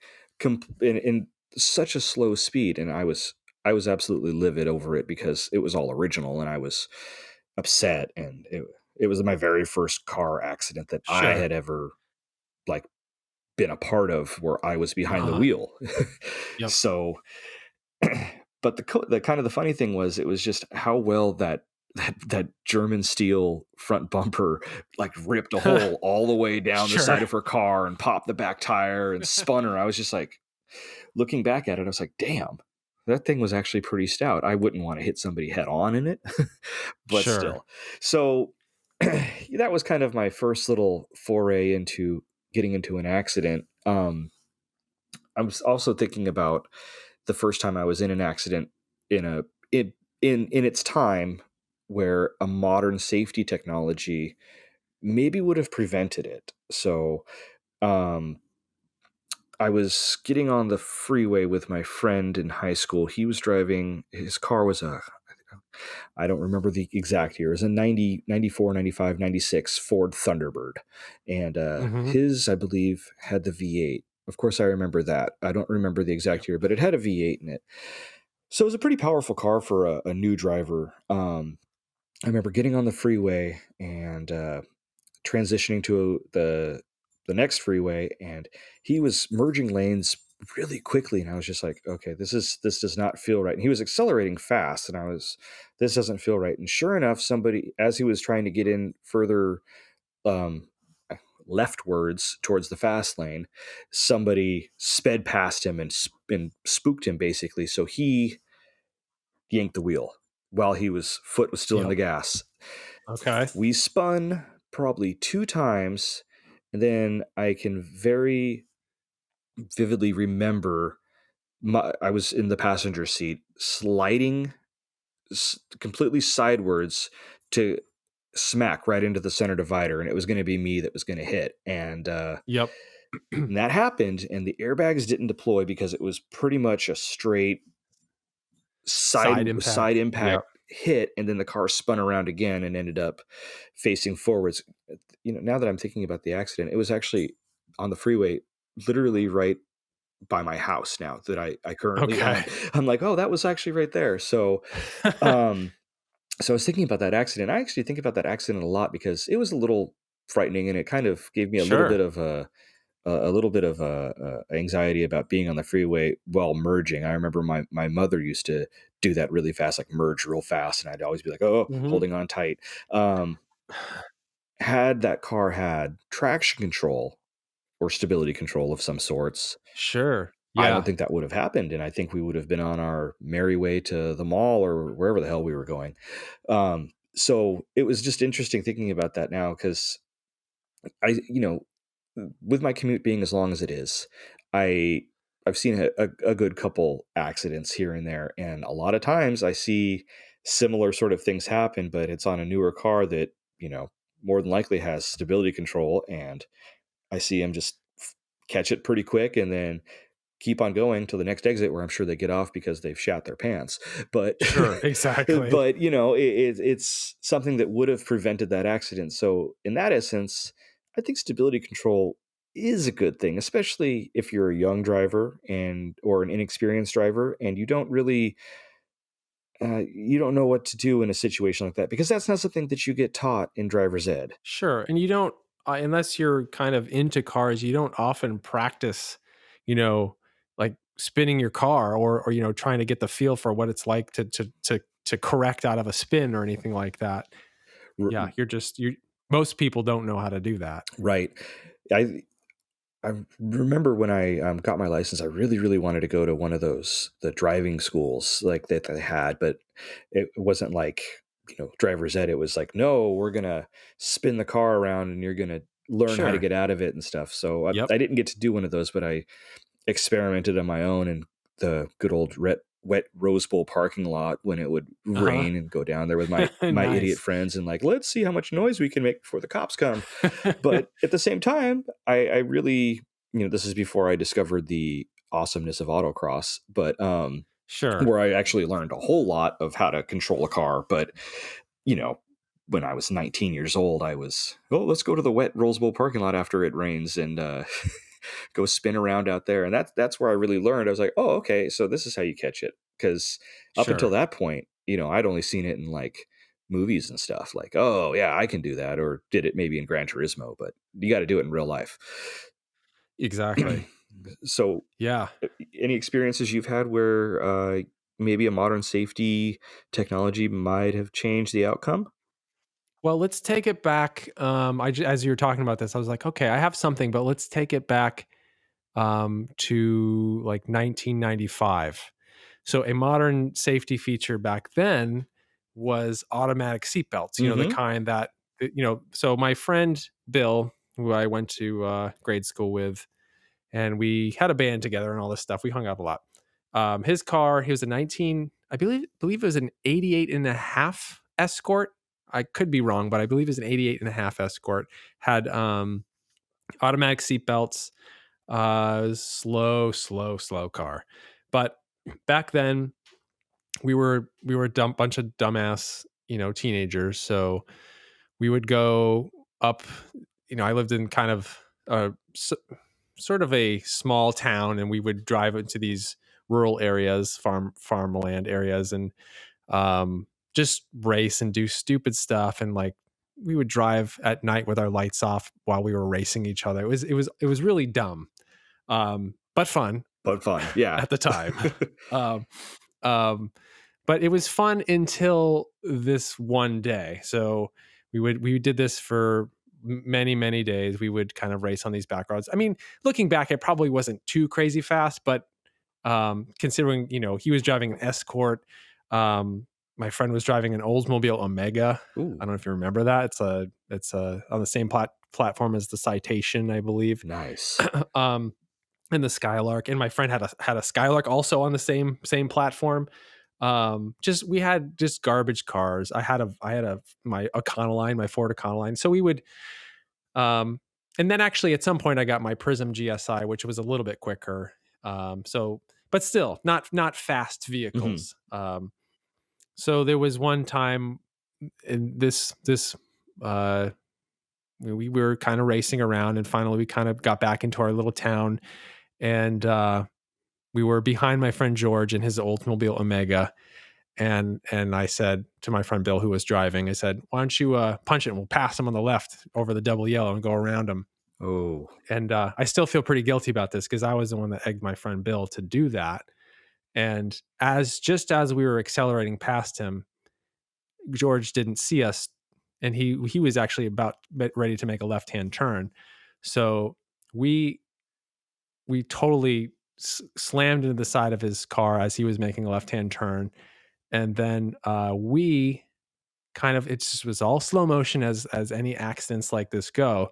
In such a slow speed. And I was absolutely livid over it because it was all original, and I was upset. And it was my very first car accident that I Sure. had ever like been a part of, where I was behind the Uh-huh. wheel. Yep. So but the kind of the funny thing was, it was just how well that German steel front bumper like ripped a hole all the way down the Sure. side of her car and popped the back tire and spun her. I was just like, looking back at it, I was like, damn, that thing was actually pretty stout. I wouldn't want to hit somebody head on in it, but Sure. still. So that was kind of my first little foray into getting into an accident. I was also thinking about the first time I was in an accident in a in its time, where a modern safety technology maybe would have prevented it. So um, I was getting on the freeway with my friend in high school. He was driving, his car was I don't remember the exact year. It was a 90, 94, 95, 96 Ford Thunderbird. And Mm-hmm. his, I believe, had the V8. Of course, I remember that. I don't remember the Yep. exact year, but it had a V8 in it. So it was a pretty powerful car for a new driver. I remember getting on the freeway and transitioning to the next freeway, and he was merging lanes really quickly, and I was just like, okay, this does not feel right. And he was accelerating fast, and this doesn't feel right. And sure enough, somebody, as he was trying to get in further um leftwards towards the fast lane, somebody sped past him and spooked him, basically. So he yanked the wheel while foot was still in the Yep. gas. Okay. We spun probably 2 times, and then I can very vividly remember I was in the passenger seat, sliding completely sidewards to smack right into the center divider, and it was going to be me that was going to hit. Yep. And that happened, and the airbags didn't deploy because it was pretty much a straight Side impact. side impact Yep. hit, and then the car spun around again and ended up facing forwards. Now that I'm thinking about the accident, it was actually on the freeway, literally right by my house now that I currently Okay. own. I'm like, oh, that was actually right there. Um so I was thinking about that accident. I actually think about that accident a lot because it was a little frightening, and it kind of gave me Sure. a little bit of anxiety about being on the freeway while merging. I remember my mother used to do that really fast, like merge real fast, and I'd always be like, "Oh, Mhm. holding on tight." Um, had that car had traction control or stability control of some sorts, Sure. I don't Yeah. think that would have happened, and I think we would have been on our merry way to the mall or wherever the hell we were going. So it was just interesting thinking about that now because with my commute being as long as it is, I I've seen a good couple accidents here and there, and a lot of times I see similar sort of things happen, but it's on a newer car that more than likely has stability control, and I see them just catch it pretty quick, and then keep on going to the next exit where I'm sure they get off because they've shat their pants. But Sure. Exactly. but it's something that would have prevented that accident. So in that essence, I think stability control is a good thing, especially if you're a young driver and or an inexperienced driver and you don't know what to do in a situation like that because that's not something that you get taught in driver's ed. Sure. And you don't, unless you're kind of into cars, you don't often practice, you know, like spinning your car or trying to get the feel for what it's like to correct out of a spin or anything like that. R- Yeah. Most people don't know how to do that. right. I I remember when I got my license, I really, really wanted to go to one of the driving schools like that they had, but it wasn't like driver's ed. It was like, no, we're gonna spin the car around and you're gonna learn how to Sure. get out of it and stuff. So Yep. I didn't get to do one of those, but I experimented on my own in the good old wet Rose Bowl parking lot when it would Uh rain and go down there with my idiot Nice. friends and like, let's see how much noise we can make before the cops come. But at the same time, I really, this is before I discovered the awesomeness of autocross, but Sure. where I actually learned a whole lot of how to control a car. But, you know, when I was 19 years old, I was, oh, let's go to the wet Rose Bowl parking lot after it rains and go spin around out there. And that's where I really learned. I was like, oh, okay, so this is how you catch it. Because up until Sure. that point, I'd only seen it in like movies and stuff. Like, oh yeah, I can do that, or did it maybe in Gran Turismo, but you got to do it in real life. Exactly. So, Yeah. any experiences you've had where maybe a modern safety technology might have changed the outcome? Well, let's take it back. As you were talking about this, I was like, okay, I have something, but let's take it back to like 1995. So a modern safety feature back then was automatic seatbelts. The Mm-hmm. kind So my friend Bill, who I went to grade school with, and we had a band together and all this stuff. We hung out a lot. His car, he was a 19, I believe it was an 88 and a half Escort. I could be wrong, but I believe it was an 88 and a half Escort. Had automatic seatbelts, slow car. But back then we were a bunch of dumbass, teenagers. So we would go up, I lived in kind of sort of a small town, and we would drive into these rural areas, farmland areas, and just race and do stupid stuff. And like we would drive at night with our lights off while we were racing each other. It was really dumb, but fun But fun, yeah. at the time. um, um, but it was fun until this one day. So we did this for many days. We would kind of race on these back roads. I mean, looking back, it probably wasn't too crazy fast, but considering he was driving an Escort, my friend was driving an Oldsmobile Omega. I Ooh, don't know if you remember that. It's on the same platform as the Citation, I believe. nice. um, and the Skylark, and my friend had a Skylark also on the same platform. Just we had just garbage cars. I had my Econoline, my Ford Econoline. So we would um and then actually at some point I got my Prism GSI, which was a little bit quicker. So but still not fast Hmm. vehicles. So there was one time in this uh we were kind of racing around, and finally we kind of got back into our little town, and we were behind my friend George in his Oldsmobile Omega, and I said to my friend Bill, who was driving, I said, "Why don't you punch it and we'll pass him on the left over the double yellow and go around him." Oh, And I still feel pretty guilty about this because I was the one that egged my friend Bill to do that. And just as we were accelerating past him, George didn't see us and he was actually about ready to make a left-hand turn. So we we totally slammed into the side of his car as he was making a left-hand turn, and then we kind of, it just was all slow motion as any accidents like this go.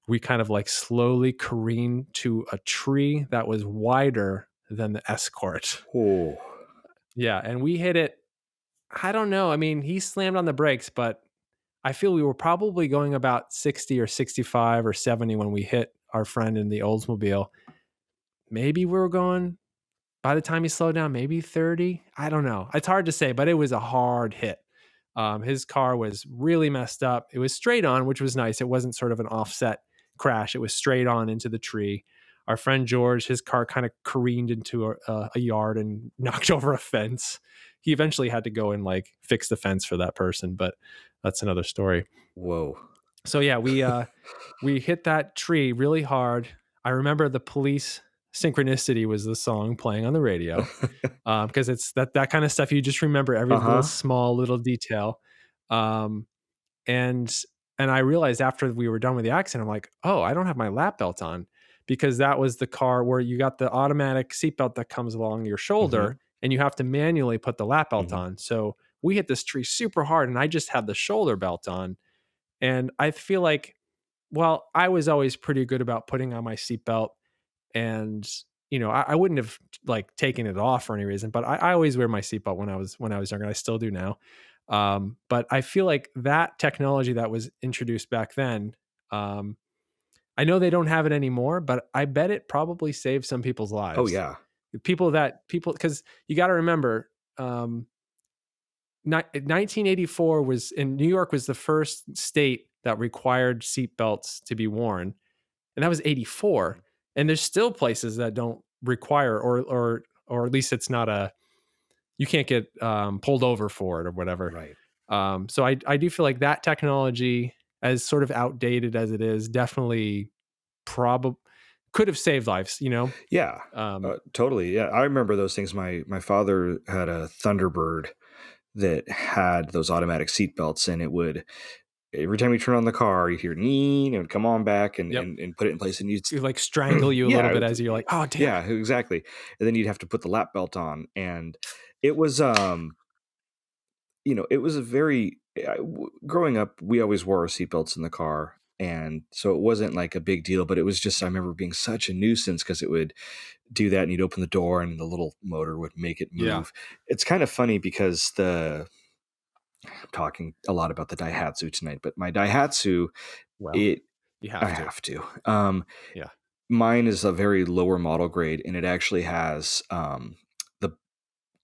We kind of like slowly careened to a tree that was wider than the Escort. Oh, Yeah, and we hit it. I don't know. I mean, he slammed on the brakes, but I feel we were probably going about 60 or 65 or 70 when we hit our friend in the Oldsmobile. Maybe we were going, by the time he slowed down, maybe 30. I don't know. It's hard to say, but it was a hard hit. His car was really messed up. It was straight on, which was nice. It wasn't sort of an offset crash. It was straight on into the tree. Our friend George, his car kind of careened into a yard and knocked over a fence. He eventually had to go and like fix the fence for that person, but that's another story. whoa. So yeah, we hit that tree really hard. I remember the Police Synchronicity was the song playing on the radio, because it's that kind of stuff. You just remember every little Uh-huh. small little detail. Um, and and I realized after we were done with the accident, I'm like, oh, I don't have my lap belt on, because that was the car where you got the automatic seatbelt that comes along your shoulder, Mhm. and you have to manually put the lap belt Mhm. on. So we hit this tree super hard, and I just had the shoulder belt on, and I feel like, well, I was always pretty good about putting on my seatbelt, and I wouldn't have like taken it off for any reason, but I always wear my seatbelt when I was younger. I still do now. But I feel like that technology that was introduced back then, um, I know they don't have it anymore, but I bet it probably saved some people's Oh, lives. yeah. People, because you got to remember, um, 1984 was in New York was the first state that required seatbelts to be worn, and that was 84. And there's still places that don't require, or at least it's not a, you can't get pulled over for it or whatever. Right. So I do feel like that technology, as sort of outdated as it is, definitely probably could have saved lives. Yeah. Um, Totally. Yeah, I remember those things. My father had a Thunderbird that had those automatic seat belts, and it would, every time you turn on the car, you hear "nee," and it would come on back and yep, and put it in place, and you'd it like strangle you a little yeah, bit as you're like, oh damn yeah, it. exactly. And then you'd have to put the lap belt on, and it was it was a very growing up, we always wore our seatbelts in the car, and so it wasn't like a big deal, but it was just, I remember being such a nuisance because it would do that, and you'd open the door and the little motor would make it Yeah. move. It's kind of funny because I'm talking a lot about the Daihatsu tonight, but my Daihatsu, Well, it you I have to. have to. Yeah. Mine is a very lower model grade, and it actually has the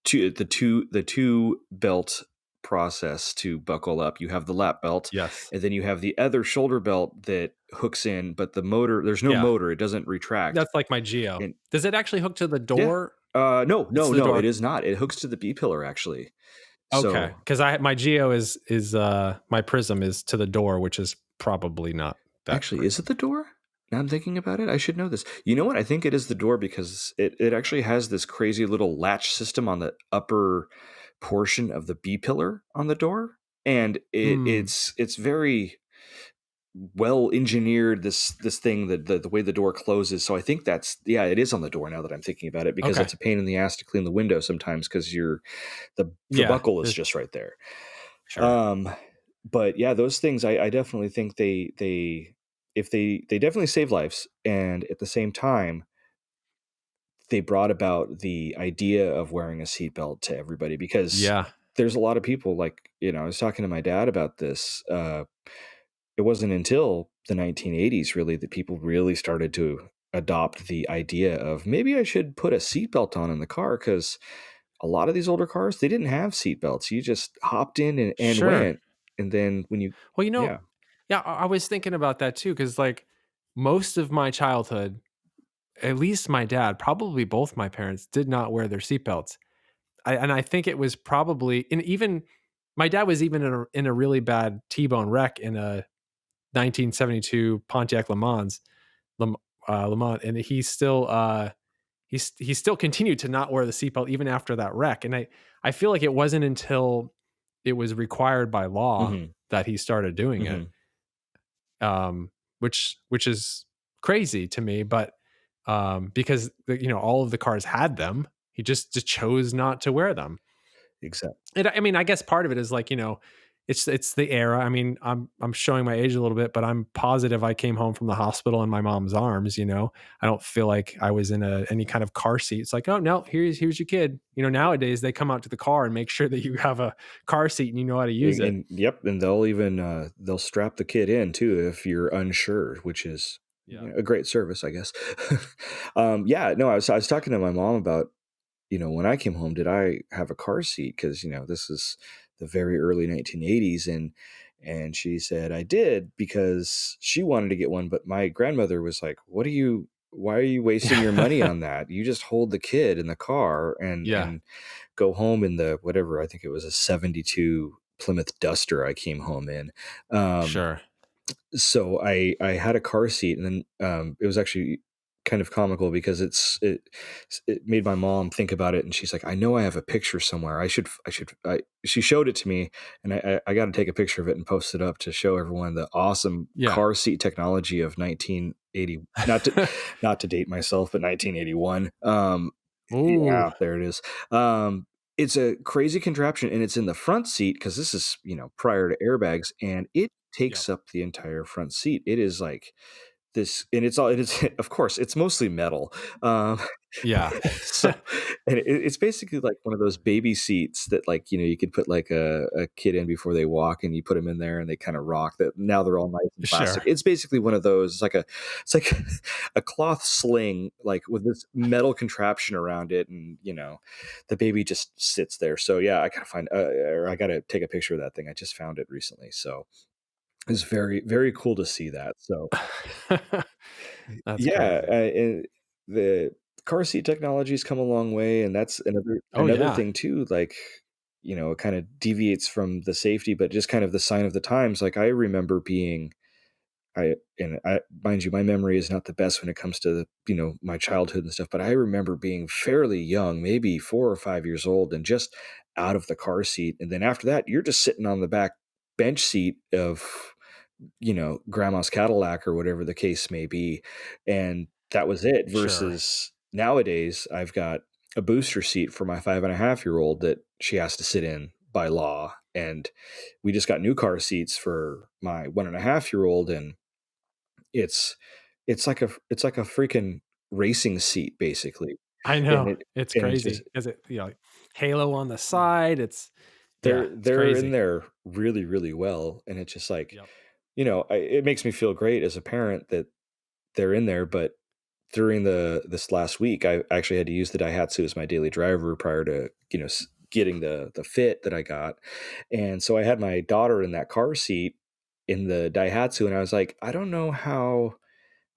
the two belt process to buckle up. You have the lap belt, Yes. and then you have the other shoulder belt that hooks in, but the motor, there's no Yeah. motor, it doesn't retract. That's like my Geo. And Does it actually hook to the yeah. door? No, It's no, the no, it door. is not. It hooks to the B pillar actually. Okay, So because I my Geo is my Prism is to the door, which is probably not that actually, great. is it the door? Now I'm thinking about it, I should know this. You know what? I think it is the door because it actually has this crazy little latch system on the upper portion of the B pillar on the door, and Hmm. it's very well engineered, this thing, that the way the door closes. So I think that's, yeah, it is on the door now that I'm thinking about it, because Okay. it's a pain in the ass to clean the window sometimes because the Yeah. buckle is There's just right there. sure. Um, but yeah, those things, I definitely think if they definitely save lives, and at the same time they brought about the idea of wearing a seatbelt to everybody, because Yeah. there's a lot of people, like, I was talking to my dad about this. It wasn't until the 1980s really that people really started to adopt the idea of, maybe I should put a seatbelt on in the car, because a lot of these older cars, they didn't have seatbelts. You just hopped in and Sure. went. And then when you, Well, yeah, yeah, I was thinking about that too, because like most of my childhood, at least my dad, probably both my parents, did not wear their seatbelts. And I think it was probably, and even my dad was even in a really bad T-bone wreck in a 1972 Pontiac Le Mans, and he still continued to not wear the seatbelt even after that wreck. And I feel like it wasn't until it was required by law Mhm. that he started doing it. Mhm. Which is crazy to me, but because all of the cars had them, he just chose not to wear them. Exactly. And I mean, I guess part of it is like, it's the era. I mean, I'm showing my age a little bit, but I'm positive I came home from the hospital in my mom's arms. I don't feel like I was in any kind of car seat. It's like, oh no, here's your kid. Nowadays they come out to the car and make sure that you have a car seat and you know how to use it. And yep, and they'll even they'll strap the kid in too if you're unsure, which is Yeah. a great service, I guess. Yeah, no, I was talking to my mom about, when I came home, did I have a car seat? Because this is the very early 1980s, and she said I did because she wanted to get one, but my grandmother was like, "What are you? Why are you wasting your money on that? You just hold the kid in the car Yeah, and go home in the whatever, I think it was a 72 Plymouth Duster I came home in." Um, sure. so I had a car seat, and then it was actually kind of comical because it made my mom think about it, and she's like, "I know I have a picture somewhere. She showed it to me, and I got to take a picture of it and post it up to show everyone the awesome Yeah. car seat technology of 1980. Not to date myself, but 1981. Ooh. Yeah, there it is. Um, it's a crazy contraption, and it's in the front seat because this is, prior to airbags, and it Yep. takes up the entire front seat. It is like this, and it is, of course, it's mostly metal. Um, Yeah. so, and it's basically like one of those baby seats that, like, you could put like a kid in before they walk, and you put them in there and they kind of rock. That now they're all nice and plastic. Sure. It's basically one of those. It's like a cloth sling, like with this metal contraption around it, and the baby just sits there. So yeah, I gotta take a picture of that thing. I just found it recently, so it's very very cool to see that. So That's yeah, crazy. and the car seat technology's come a long way, and that's another Oh, yeah. thing too. Like, it kind of deviates from the safety, but just kind of the sign of the times. Like, I remember being, mind you, my memory is not the best when it comes to my childhood and stuff. But I remember being fairly young, maybe 4 or 5 years old, and just out of the car seat, and then after that, you're just sitting on the back bench seat of grandma's Cadillac or whatever the case may be. And that was it. Sure. Versus nowadays, I've got a booster seat for my 5.5-year-old that she has to sit in by law. And we just got new car seats for my 1.5-year-old. And it's, it's like a freaking racing seat, basically. I And know. it, It's and it's just, crazy. Is it, like, halo on the side? Yeah, it's they're in crazy. there really, really well. And it's just like, Yep. it makes me feel great as a parent that they're in there. But during this last week, I actually had to use the Daihatsu as my daily driver prior to getting the fit that I got, and so I had my daughter in that car seat in the Daihatsu, and I was like, I don't know how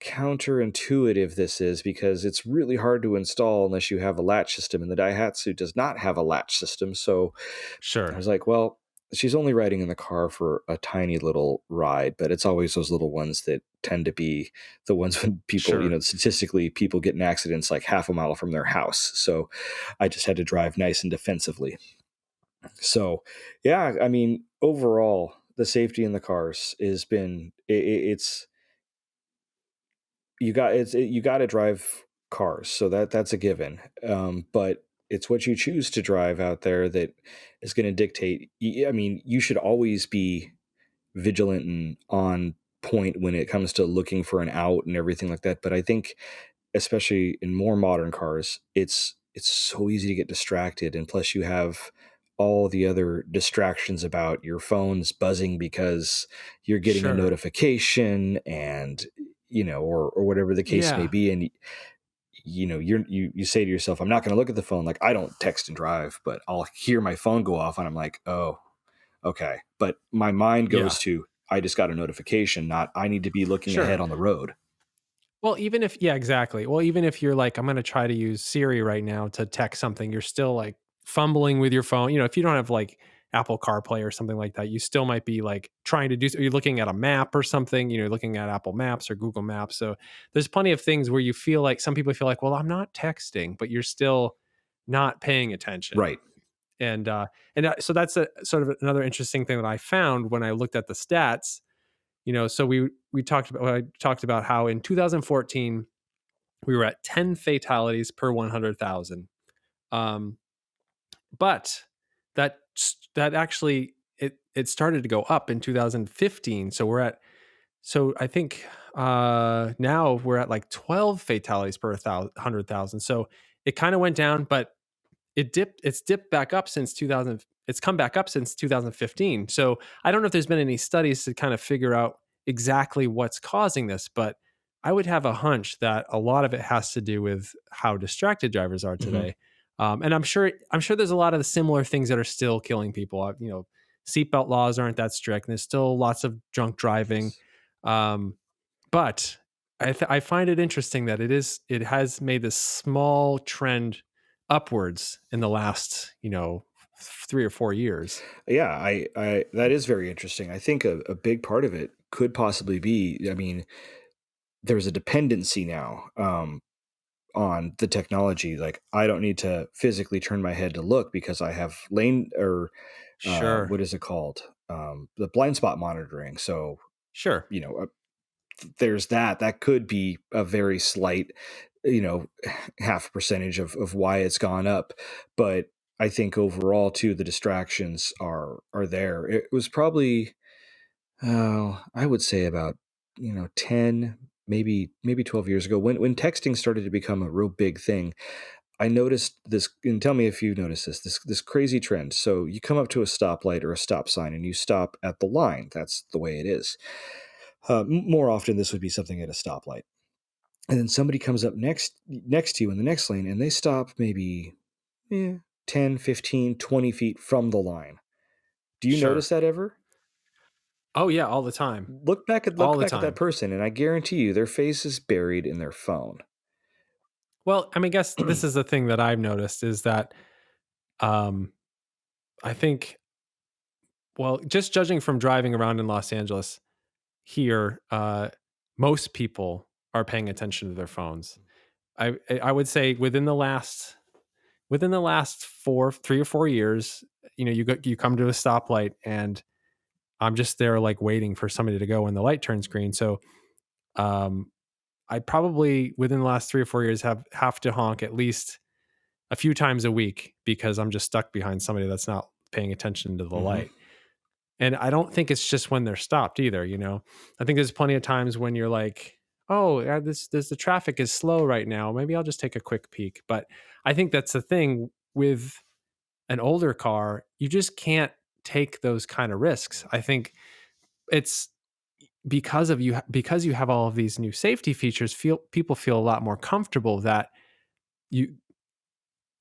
counterintuitive this is because it's really hard to install unless you have a latch system, and the Daihatsu does not have a latch system. So I Sure. was like, well, she's only riding in the car for a tiny little ride, but it's always those little ones that tend to be the ones when people, Sure. statistically, people get in accidents like half a mile from their house. So I just had to drive nice and defensively. So, yeah, I mean, overall, the safety in the cars has been, it's, you got to drive cars, so that's a given. But it's what you choose to drive out there that is going to dictate. I mean, you should always be vigilant and on point when it comes to looking for an out and everything like that. But I think, especially in more modern cars, it's so easy to get distracted, and plus you have all the other distractions about your phone's buzzing because you're getting a Sure. notification, and or whatever the case may Yeah. be. And you say to yourself, I'm not going to look at the phone. Like, I don't text and drive, but I'll hear my phone go off and I'm like, oh, okay. But my mind Yeah. goes to, I just got a notification, not I need to be looking ahead Sure. on the road. Well, even if yeah, exactly. Well, even if you're like, I'm gonna try to use Siri right now to text something, you're still like fumbling with your phone. If you don't have like Apple CarPlay or something like that, you still might be like trying to do. You're looking at a map or something. Looking at Apple Maps or Google Maps. So there's plenty of things where you feel like some people feel like, well, I'm not texting, but you're still not paying attention. Right. So that's a sort of another interesting thing that I found when I looked at the stats. So we talked about how in 2014 we were at 10 fatalities per 100,000. Um, but that that actually it started to go up in 2015. So I think now we're at like 12 fatalities per 100,000. So it kind of went down, but it's dipped back up since 2000. It's come back up since 2015. So I don't know if there's been any studies to kind of figure out exactly what's causing this, but I would have a hunch that a lot of it has to do with how distracted drivers are Hmm. today. And I'm sure there's a lot of the similar things that are still killing people. Seatbelt laws aren't that strict, and there's still lots of drunk driving. Yes. Um, but I find it interesting that it has made this small trend upwards in the last 3 or 4 years. Yeah, I that is very interesting. I think a big part of it could possibly be, I mean, there's a dependency now on the technology. Like, I don't need to physically turn my head to look because I have lane or Sure, what is it called? The blind spot monitoring. So, sure, you know, there's that could be a very slight, you know, half percentage of why it's gone up. But I think overall too, the distractions are there. It was probably, I would say about, 10, maybe 12 years ago, when texting started to become a real big thing. I noticed this, and tell me if you noticed this crazy trend. So you come up to a stoplight or a stop sign and you stop at the line. That's the way it is. More often, this would be something at a stoplight, and then somebody comes up next to you in the next lane, and they stop maybe 10, 15, 20 feet from the line. Do you sure. notice that ever? Oh yeah, all the time, Look all the back at that time. person, and I guarantee you, their face is buried in their phone. Well, I mean, I guess this is the thing that I've noticed is that um, I think, well, just judging from driving around in Los Angeles here, most people are paying attention to their phones. I would say within the last 3 or 4 years, you come to a stoplight and I'm just there like waiting for somebody to go when the light turns green. So um, I probably within the last 3 or 4 years have to honk at least a few times a week because I'm just stuck behind somebody that's not paying attention to the Hmm. light. And I don't think it's just when they're stopped either. I think there's plenty of times when you're like, oh, yeah, this the traffic is slow right now. Maybe I'll just take a quick peek. But I think that's the thing with an older car, you just can't take those kind of risks. I think it's because you have all of these new safety features, people feel a lot more comfortable you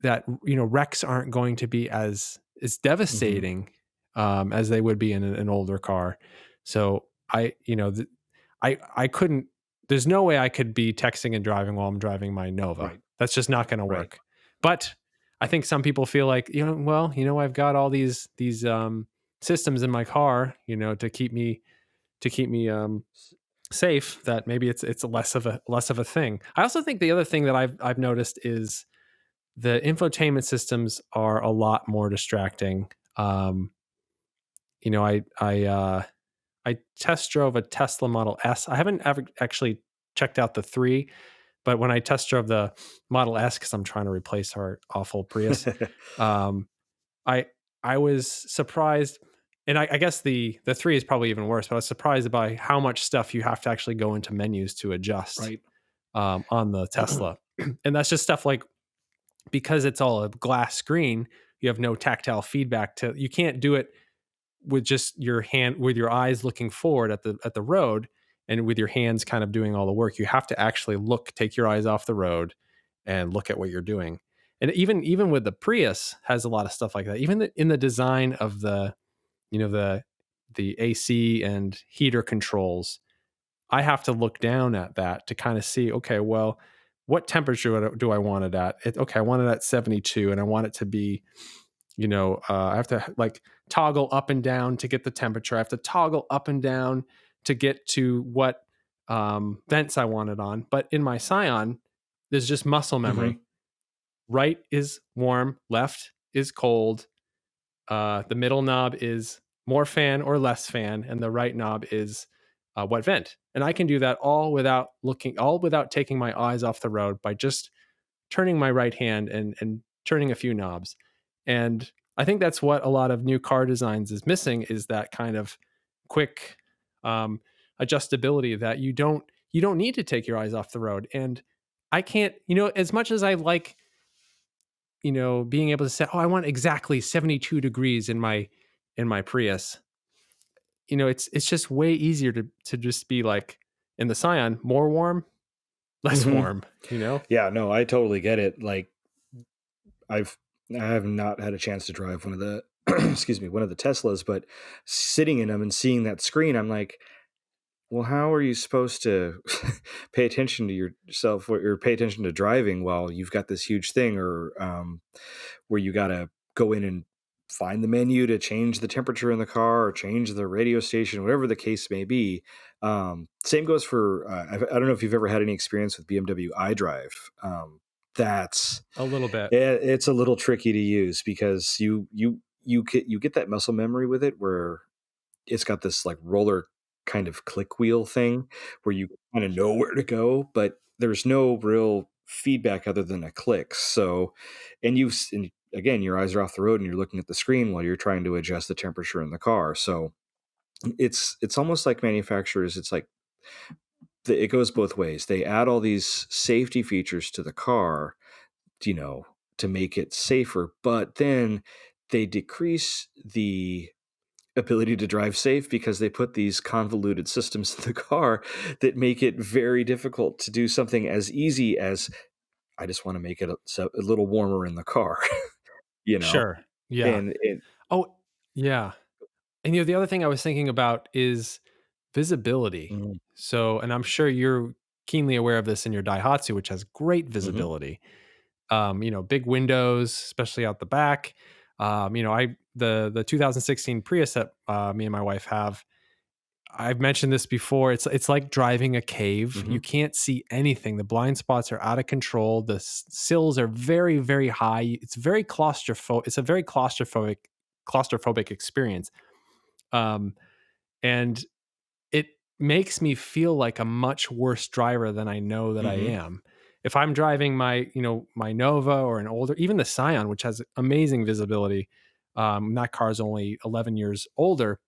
wrecks aren't going to be as Hmm. devastating as they would be in an older car. So I couldn't. There's no way I could be texting and driving while I'm driving my Nova. Right. That's just not going to Right. work. But I think some people feel like well, I've got all these systems in my car, to keep me safe. That maybe it's less of a thing. I also think the other thing that I've noticed is the infotainment systems are a lot more distracting. Um, you know, I test drove a Tesla Model S. I haven't ever actually checked out the 3, but when I test drove the Model S because I'm trying to replace our awful Prius, um, I I was surprised, and I guess the 3 is probably even worse. But I was surprised by how much stuff you have to actually go into menus to adjust Right. on the Tesla, and that's just stuff like because it's all a glass screen. You have no tactile feedback to. You can't do it with just your hand with your eyes looking forward at the road and with your hands kind of doing all the work. You have to actually take your eyes off the road and look at what you're doing. And even with the Prius has a lot of stuff like that. Even in the design of you know the AC and heater controls, I have to look down at that to kind of see, okay, well, what temperature do I want it at? Okay, I want it at 72 and I want it to be, I have to like toggle up and down to get the temperature. I have to toggle up and down to get to what vents I want it on. But in my Scion, there's just muscle Hmm. memory. Right is warm, left is cold. The middle knob is more fan or less fan, and the right knob is wet vent. And I can do that all without taking my eyes off the road by just turning my right hand and turning a few knobs. And I think that's what a lot of new car designs is missing, is that kind of quick um, adjustability that you don't need to take your eyes off the road. And I can't, as much as I like, being able to say, oh, I want exactly 72 degrees in my Prius. It's just way easier to just be like in the Scion, more warm, less Hmm. warm, you know? Yeah, no, I totally get it. Like I've I have not had a chance to drive one of the excuse me, one of the Teslas, but sitting in them and seeing that screen, I'm like, well, how are you supposed to pay attention to yourself or pay attention to driving while you've got this huge thing, or where you got to go in and find the menu to change the temperature in the car or change the radio station, whatever the case may be. Same goes for, I don't know if you've ever had any experience with BMW iDrive. That's A little bit. it's a little tricky to use because you get that muscle memory with it where it's got this like roller kind of click wheel thing where you kind of know where to go, but there's no real feedback other than a click. So, and again, your eyes are off the road and you're looking at the screen while you're trying to adjust the temperature in the car. So it's almost like manufacturers. It's like it goes both ways. They add all these safety features to the car, you know, to make it safer, but then they decrease the ability to drive safe because they put these convoluted systems in the car that make it very difficult to do something as easy as I just want to make it a little warmer in the car, you know? Sure. Yeah. And it, Oh, yeah. And the other thing I was thinking about is visibility. Mhm. So, and I'm sure you're keenly aware of this in your Daihatsu, which has great Mhm. visibility. Big windows, especially out the back. I the 2016 Prius that me and my wife have. I've mentioned this before. It's like driving a cave. You Mhm. can't see anything. The blind spots are out of control. The sills are very, very high. It's very claustrophobic. It's a very claustrophobic experience. Um, and it makes me feel like a much worse driver than I know that I Mhm. am. If I'm driving my Nova or an older, even the Scion, which has amazing visibility, that car is only 11 years older.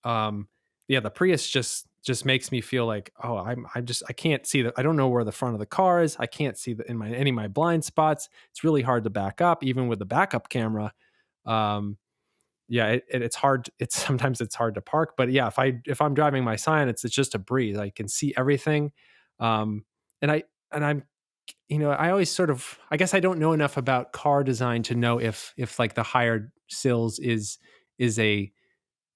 Um, yeah, the Prius just makes me feel like, oh, I can't see I don't know where the front of the car is. I can't see in my any of my blind spots. It's really hard to back up, even with the backup camera. Um, yeah, it's hard. Sometimes it's hard to park, but yeah, if I'm driving my Scion, it's just a breeze. I can see everything, um, and I'm I always sort of, I guess I don't know enough about car design to know if like the higher sills is a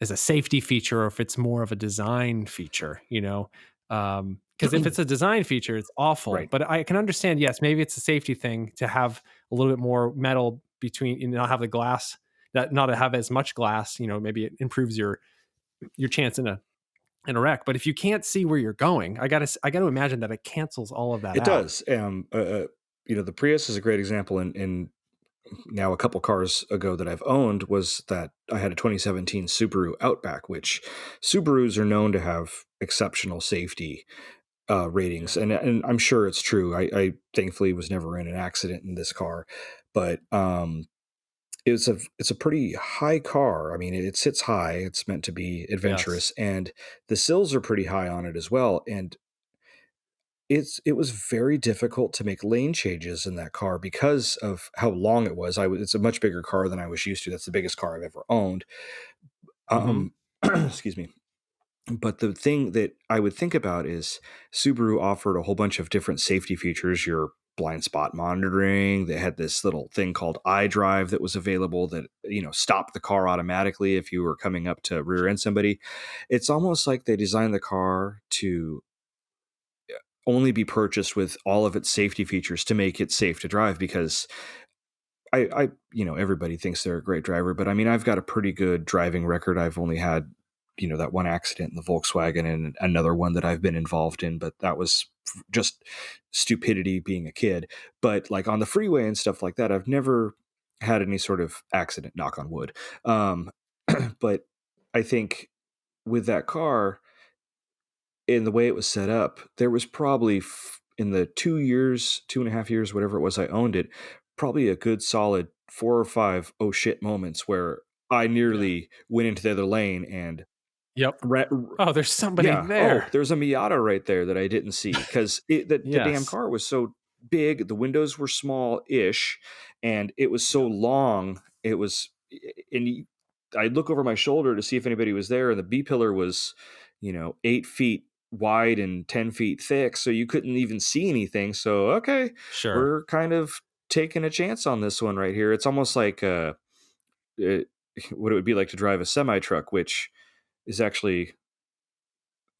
safety feature or if it's more of a design feature. Because if it's a design feature, it's awful. Right. But I can understand, yes, maybe it's a safety thing to have a little bit more metal between, not have the glass, that not to have as much glass. Maybe it improves your chance in a wreck. But if you can't see where you're going, I gotta imagine that it cancels all of that It out. does. The Prius is a great example. In now a couple cars ago that I've owned was that I had a 2017 Subaru Outback, which Subarus are known to have exceptional safety ratings, Yeah. and I'm sure it's true. I thankfully was never in an accident in this car, but it's a pretty high car. I mean, it sits high. It's meant to be Yes. adventurous, and the sills are pretty high on it as well. And it was very difficult to make lane changes in that car because of how long it was. It's a much bigger car than I was used to. That's the biggest car I've ever owned. Hmm. Um, excuse me. But the thing that I would think about is Subaru offered a whole bunch of different safety features. Your blind spot monitoring. They had this little thing called iDrive that was available that, stopped the car automatically if you were coming up to rear end somebody. It's almost like they designed the car to only be purchased with all of its safety features to make it safe to drive because everybody thinks they're a great driver, but I mean, I've got a pretty good driving record. I've only had, that one accident in the Volkswagen and another one that I've been involved in, but that was just stupidity being a kid. But like on the freeway and stuff like that, I've never had any sort of accident, knock on wood. Um, but I think with that car, in the way it was set up, there was probably in the 2 years, 2.5 years, whatever it was I owned it, probably a good solid 4 or 5 oh shit moments where I Yeah. nearly went into the other lane and Yep. ra- Oh, there's somebody yeah. Oh, there. there's a Miata right there that I didn't see because the damn Yes. car was so big. The windows were small-ish, and it was so Yep. long. It was, and I look over my shoulder to see if anybody was there, and the B pillar was, 8 feet wide and 10 feet thick, so you couldn't even see anything. So okay, Sure. we're kind of taking a chance on this one right here. It's almost like it, what it would be like to drive a semi truck, which is actually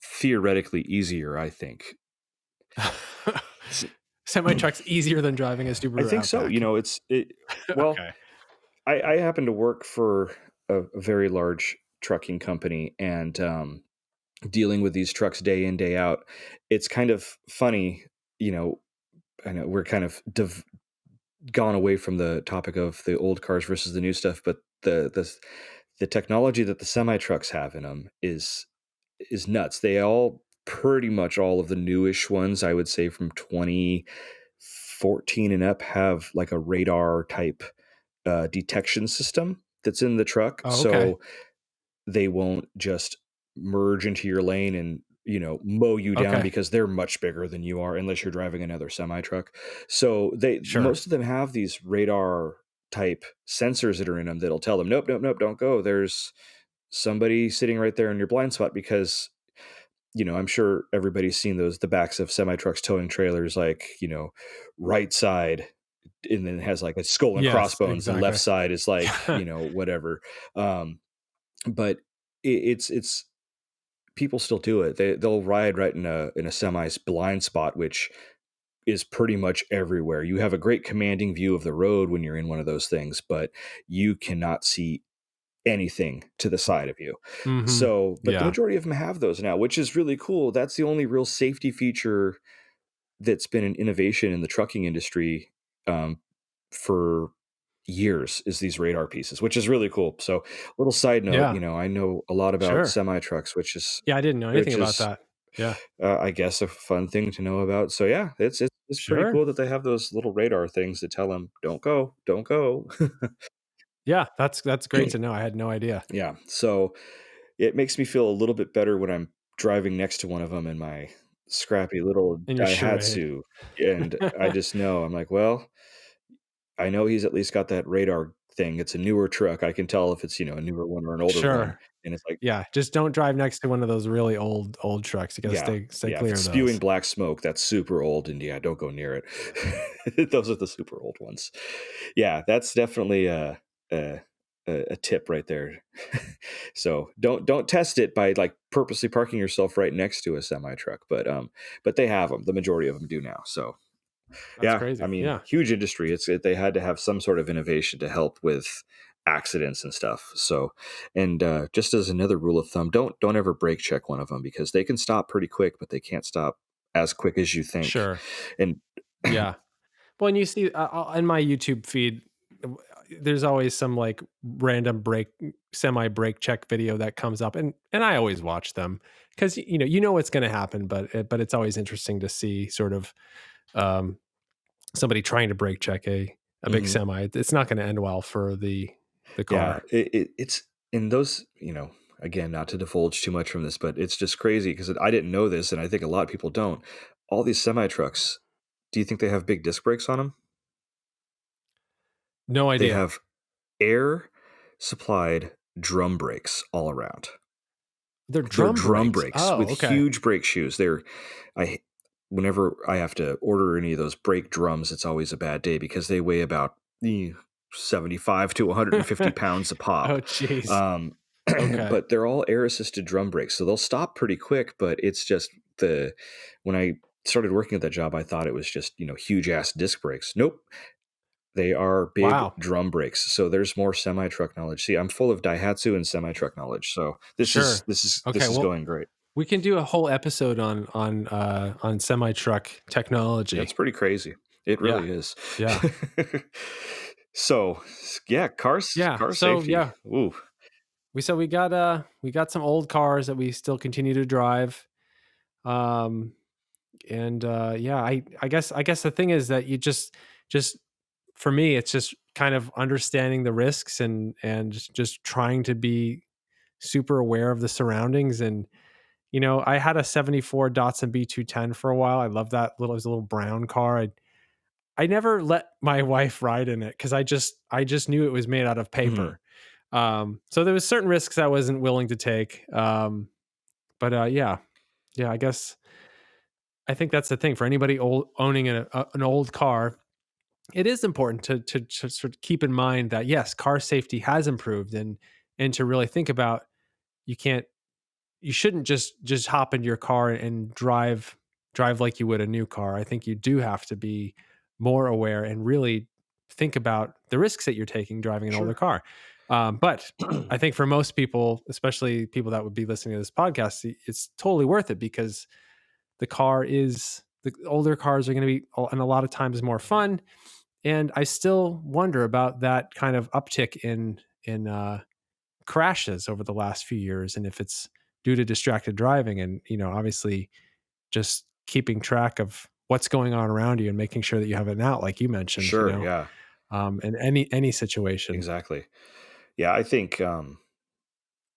theoretically easier, I think. S- Semi truck's easier than driving a I Subaru think so. Outback. Well, Okay. I happen to work for a very large trucking company, and dealing with these trucks day in, day out, it's kind of funny. You know, I know we're kind of gone away from the topic of the old cars versus the new stuff, but the technology that the semi trucks have in them is nuts. They all pretty much all of the newish ones, I would say from 2014 and up, have like a radar type detection system that's in the truck. Oh, okay. So they won't just merge into your lane and mow you down Okay. because they're much bigger than you are unless you're driving another semi truck. So they Sure. most of them have these radar type sensors that are in them that'll tell them nope, nope, nope, don't go. There's somebody sitting right there in your blind spot because I'm sure everybody's seen the backs of semi trucks towing trailers, like, right side, and then it has like a skull and Yes, crossbones, and left exactly. side is like, whatever. Um, but it's people still do it. They'll ride right in a semi's blind spot, which is pretty much everywhere. You have a great commanding view of the road when you're in one of those things, but you cannot see anything to the side of you. Mhm. So, but the Yeah. majority of them have those now, which is really cool. That's the only real safety feature that's been an innovation in the trucking industry um, for years, is these radar pieces, which is really cool. So, little side note, Yeah. I know a lot about Sure. semi trucks, Yeah, I didn't know anything which about is that. Yeah. I guess a fun thing to know about. So yeah, it's pretty Sure. cool that they have those little radar things that tell them don't go, don't go. Yeah, that's great to know. I had no idea. Yeah, so it makes me feel a little bit better when I'm driving next to one of them in my scrappy little In your charade. Daihatsu, and I just know, I'm like, well, I know he's at least got that radar thing. It's a newer truck. I can tell if it's, a newer one or an older one, Sure. and it's like, Yeah, just don't drive next to one of those really old trucks. You gotta yeah, stay yeah, if clear it's of spewing those. black smoke, that's super old, and yeah, don't go near it. Those are the super old ones. Yeah, that's definitely a a tip right there. So don't test it by like purposely parking yourself right next to a semi truck, but they have them. The majority of them do now. So That's yeah, I crazy. mean, Yeah. huge industry. They had to have some sort of innovation to help with accidents and stuff. So, and just as another rule of thumb, don't ever brake check one of them because they can stop pretty quick, but they can't stop as quick as you think. Sure. And Yeah. Well, and you see, in my YouTube feed, w there's always some, like, random semi brake check video that comes up, and I always watch them 'cause, you know what's gonna happen, but it's always interesting to see sort of, um, somebody trying to brake check a big mhm. semi. It's not gonna end well for the Yeah, car. it's in those, again, not to divulge too much from this, but it's just crazy because I didn't know this, and I think a lot of people don't. All these semi trucks, do you think they have big disc brakes on them? No They idea. have air supplied drum brakes all around. They're They're drum drum brakes. brakes with Oh, okay. huge brake shoes. I whenever I have to order any of those brake drums, it's always a bad day because they weigh about 75 to 150 pounds a Oh, pop. jeez. Um, Okay. but they're all air assisted drum brakes, so they'll stop pretty quick. But it's just when I started working at that job, I thought it was just huge ass disc brakes. Nope, they are big Wow. drum brakes. So there's more semi truck knowledge. See, I'm full of Daihatsu and semi truck knowledge. So this is Sure. this is Okay, this is well, going great. we can do a whole episode on semi truck That's technology. pretty crazy. It Yeah, really is. yeah. So, yeah, Yeah. car So safety. yeah, Ooh. we got some old cars that we still continue to drive. Um, and yeah, I guess the thing is that you just for me, it's just kind of understanding the risks and just trying to be super aware of the surroundings. And I had a '74 Datsun B210 for a while. I love that little, it was a little brown car. I never let my wife ride in it because I just knew it was made out of Mhm. paper. So there was certain risks I wasn't willing to take. But yeah, yeah, I guess I think that's the thing for anybody owning an old car. It is important to sort of keep in mind that yes, car safety has improved, and to really think about, you can't you shouldn't just hop into your car and drive like you would a new car. I think you do have to be more aware and really think about the risks that you're taking driving an older Sure. car. But I think for most people, especially people that would be listening to this podcast, it's totally worth it because the older cars are going to be, and a lot of times, more fun. And I still wonder about that kind of uptick in crashes over the last few years, and if it's due to distracted driving, and obviously just keeping track of what's going on around you and making sure that you have an out, like you mentioned, Sure, yeah, in any situation. exactly. Yeah, I think,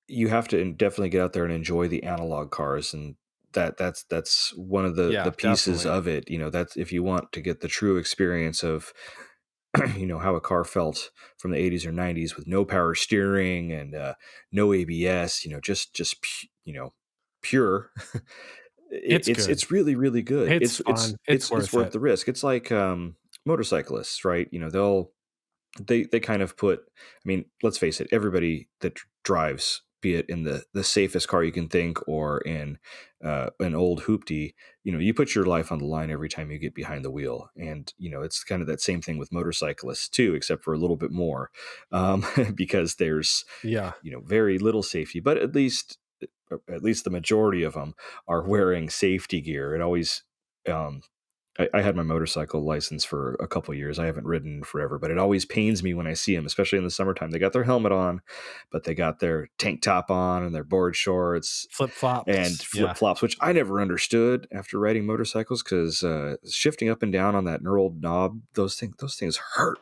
you have to definitely get out there and enjoy the analog cars, and that's one of the Yeah, pieces definitely. of it. That's if you want to get the true experience of how a car felt from the 80s or 90s with no power steering and no ABS. Pure. It's good. It's really really good. It's fun. It's It's worth worth it. the risk. It's like motorcyclists, right? They kind of put, I mean, let's face it, everybody that drives, be it in the safest car you can think or in an old hoopty, you put your life on the line every time you get behind the wheel. And it's kind of that same thing with motorcyclists too, except for a little bit more, because there's Yeah. very little safety, but at least the majority of them are wearing safety gear. It always I had my motorcycle license for a couple of years. I haven't ridden forever, but it always pains me when I see them, especially in the summertime. They got their helmet on, but they got their tank top on and their board shorts Flip and flops. flip Yeah. flops, which I never understood after riding motorcycles because shifting up and down on that knurled knob, those things hurt.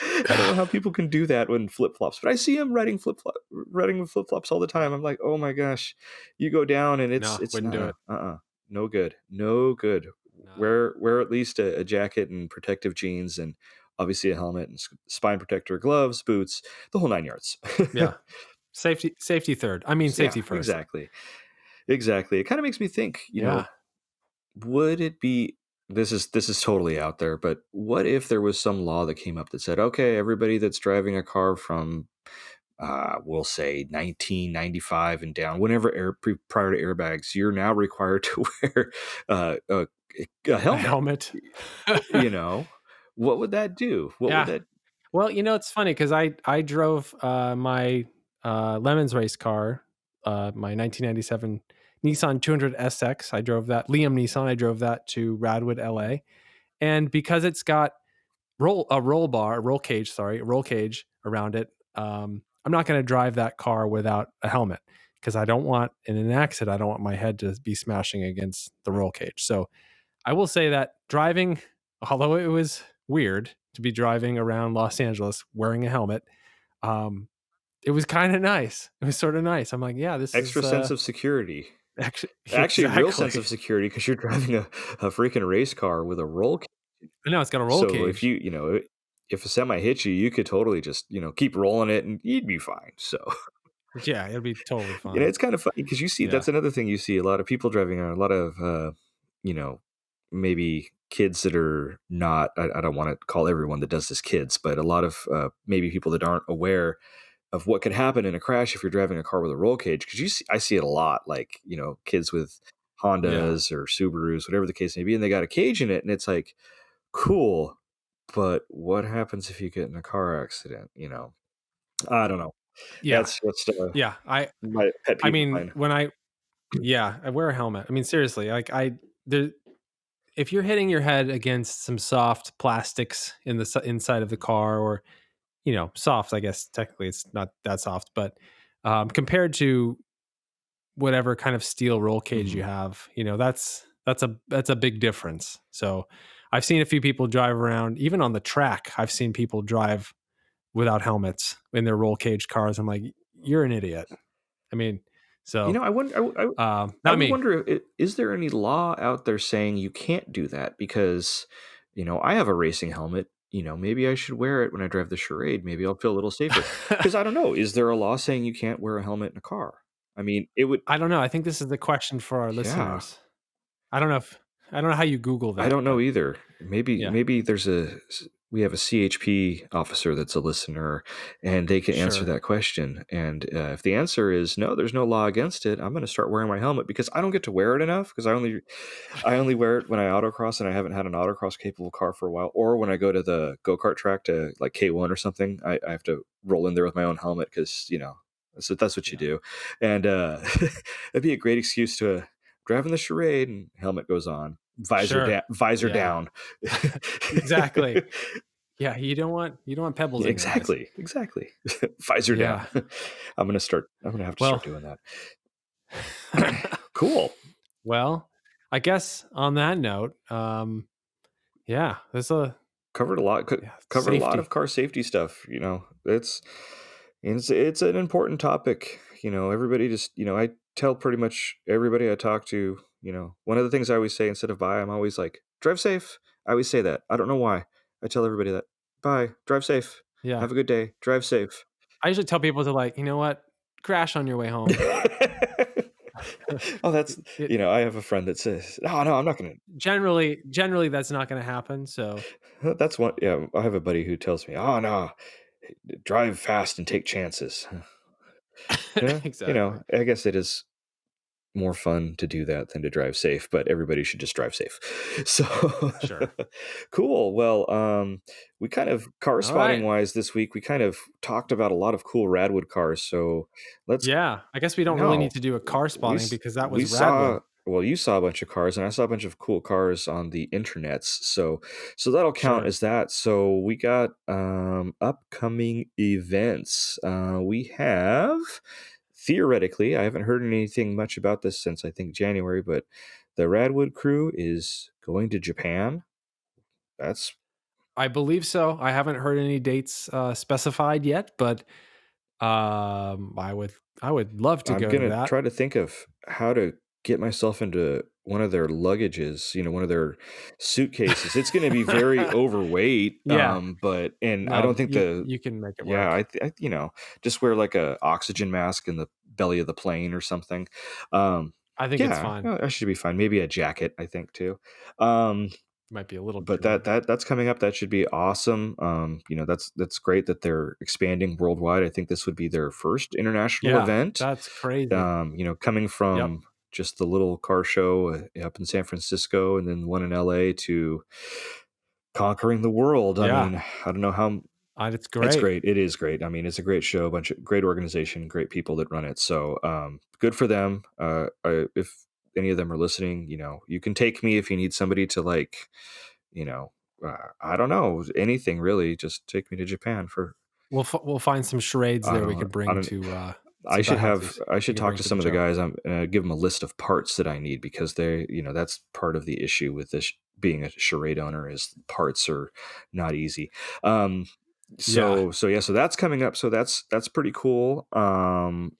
I don't know how people can do that when flip flops, but I see them riding with flip flops all the time. I'm like, oh my gosh, you go down and No, it's wouldn't do it. no good, no good. No. Wear at least a jacket and protective jeans and obviously a helmet and spine protector, gloves, boots, the whole nine yards. Yeah. Safety third. I mean, Yeah, safety first. exactly. Exactly. It kind of makes me think, Yeah. would it be, this is totally out there, but what if there was some law that came up that said, okay, everybody that's driving a car from we'll say 1995 and down, whenever prior to airbags, you're now required to wear a A helmet. helmet. You know, what would that do? What would Yeah. that? Well, it's funny because I drove my Lemons race car, my 1997 Nissan 200 SX. I drove that Liam Nissan. I drove that to Radwood, LA, and because it's got a roll cage around it. I'm not going to drive that car without a helmet because I don't want, in an accident, I don't want my head to be smashing against the roll cage. So I will say that driving, although it was weird to be driving around Los Angeles wearing a helmet, um, it was kind of nice. It was sort of nice. I'm like, yeah, this Extra is sense of security. actually Actually, real sense exactly. of security because you're driving a freaking race car with a roll. I know it's got a roll So if cage. if a semi hits you, you could totally just keep rolling it and you'd be fine. So Yeah, it'll be totally fine. it's kind of funny because you see Yeah, that's another thing you see a lot of people driving around, a lot of you know maybe kids that are not. I don't want to call everyone that does this kids, but a lot of maybe people that aren't aware of what could happen in a crash if you're driving a car with a roll cage. Because I see it a lot, like kids with yeah, Hondas or Subarus, whatever the case may be, and they got a cage in it, and it's like cool, but what happens if you get in a car accident? I don't know. yeah, That's just yeah. my pet I peeve of mean, mine. when I yeah, I wear a helmet. I mean, seriously, like there. if you're hitting your head against some soft plastics in the inside of the car, or soft, I guess technically it's not that soft, but compared to whatever kind of steel roll cage you Mhm. have, that's a big difference. So I've seen a few people drive around, even on the track. I've seen people drive without helmets in their roll cage cars. I'm like, you're an idiot. I mean, so I wonder. I not would me. wonder, is there any law out there saying you can't do that? Because, I have a racing helmet. Maybe I should wear it when I drive the Charade. Maybe I'll feel a little safer. Because I don't know. Is there a law saying you can't wear a helmet in a car? I mean, it would. I don't know. I think this is the question for our Yeah. listeners. I don't know if I don't know how you Google I that, don't know but either. Maybe yeah, maybe we have a CHP officer that's a listener, and they can answer sure. that question. And if the answer is no, there's no law against it, I'm going to start wearing my helmet because I don't get to wear it enough. Because I only wear it when I autocross, and I haven't had an autocross capable car for a while. Or when I go to the go-kart track to like K1 or something, I have to roll in there with my own helmet because that's what you Yeah, do. And it'd be a great excuse to driving the Charade, and helmet goes on, sure. visor Yeah, down. exactly. Yeah, you don't want pebbles in your eyes. Exactly. Visor down. Yeah. I'm gonna have to Well, start doing that. Cool. well, I guess on that note, yeah, there's a Covered a lot. yeah, Covered a lot of safety. car safety stuff. It's an important topic. Everybody just I tell pretty much everybody I talk to. One of the things I always say instead of bye, I'm always like, drive safe. I always say that. I don't know why. I tell everybody that. Bye. Drive safe. Yeah. Have a good day. Drive safe. I usually tell people to, like, you know what? Crash on your way home. Oh, It I have a friend that says, "Oh no, I'm not gonna." generally that's not gonna happen, so That's one. Yeah, I have a buddy who tells me, "Oh no, drive fast and take chances." Yeah, exactly. I guess it is more fun to do that than to drive safe, but everybody should just drive safe. So Sure. cool. Well, we kind of car All spotting right. wise this week, we kind of talked about a lot of cool Radwood cars. So let's Yeah, I guess we don't really need no, to do a car spotting because that we was Radwood. saw. Well, you saw a bunch of cars, and I saw a bunch of cool cars on the internets. So that'll count Sure. as that. So we got upcoming events. We have theoretically, I haven't heard anything much about this since I think January, but the Radwood crew is going to Japan. That's I believe so. I haven't heard any dates, specified yet, but, I would love to I'm go to gonna that. try to think of how to get myself into one of their luggages, one of their suitcases. It's gonna be very overweight, Yeah. and I No, don't think you can make it yeah, work. just wear like a oxygen mask in the belly of the plane or something. Um, I think it's yeah, fine. I should be fine. Maybe a jacket, I think too. Um, Might be a little but too big. that's coming up. That should be awesome. That's great that they're expanding worldwide. I think this would be their first international Yeah, event. that's crazy. Coming Yep. from just the little car show up in San Francisco and then one in LA to conquering the world. I Yeah, mean, I don't know how. it's It's great. great. It is great. I mean, it's a great show, a bunch of great organization, great people that run it. So good for them. If any of them are listening, you can take me if you need somebody to like, you know, I don't know, anything really. Just take me to Japan for We'll find some charades I there we don't could I bring don't to, I some should have Daihatsus I we should could talk bring to to the some of the show. guys. I'm give them a list of parts that I need because that's part of the issue with this being a charade owner is parts are not easy. Um, Yeah. so that's coming up. So that's pretty cool.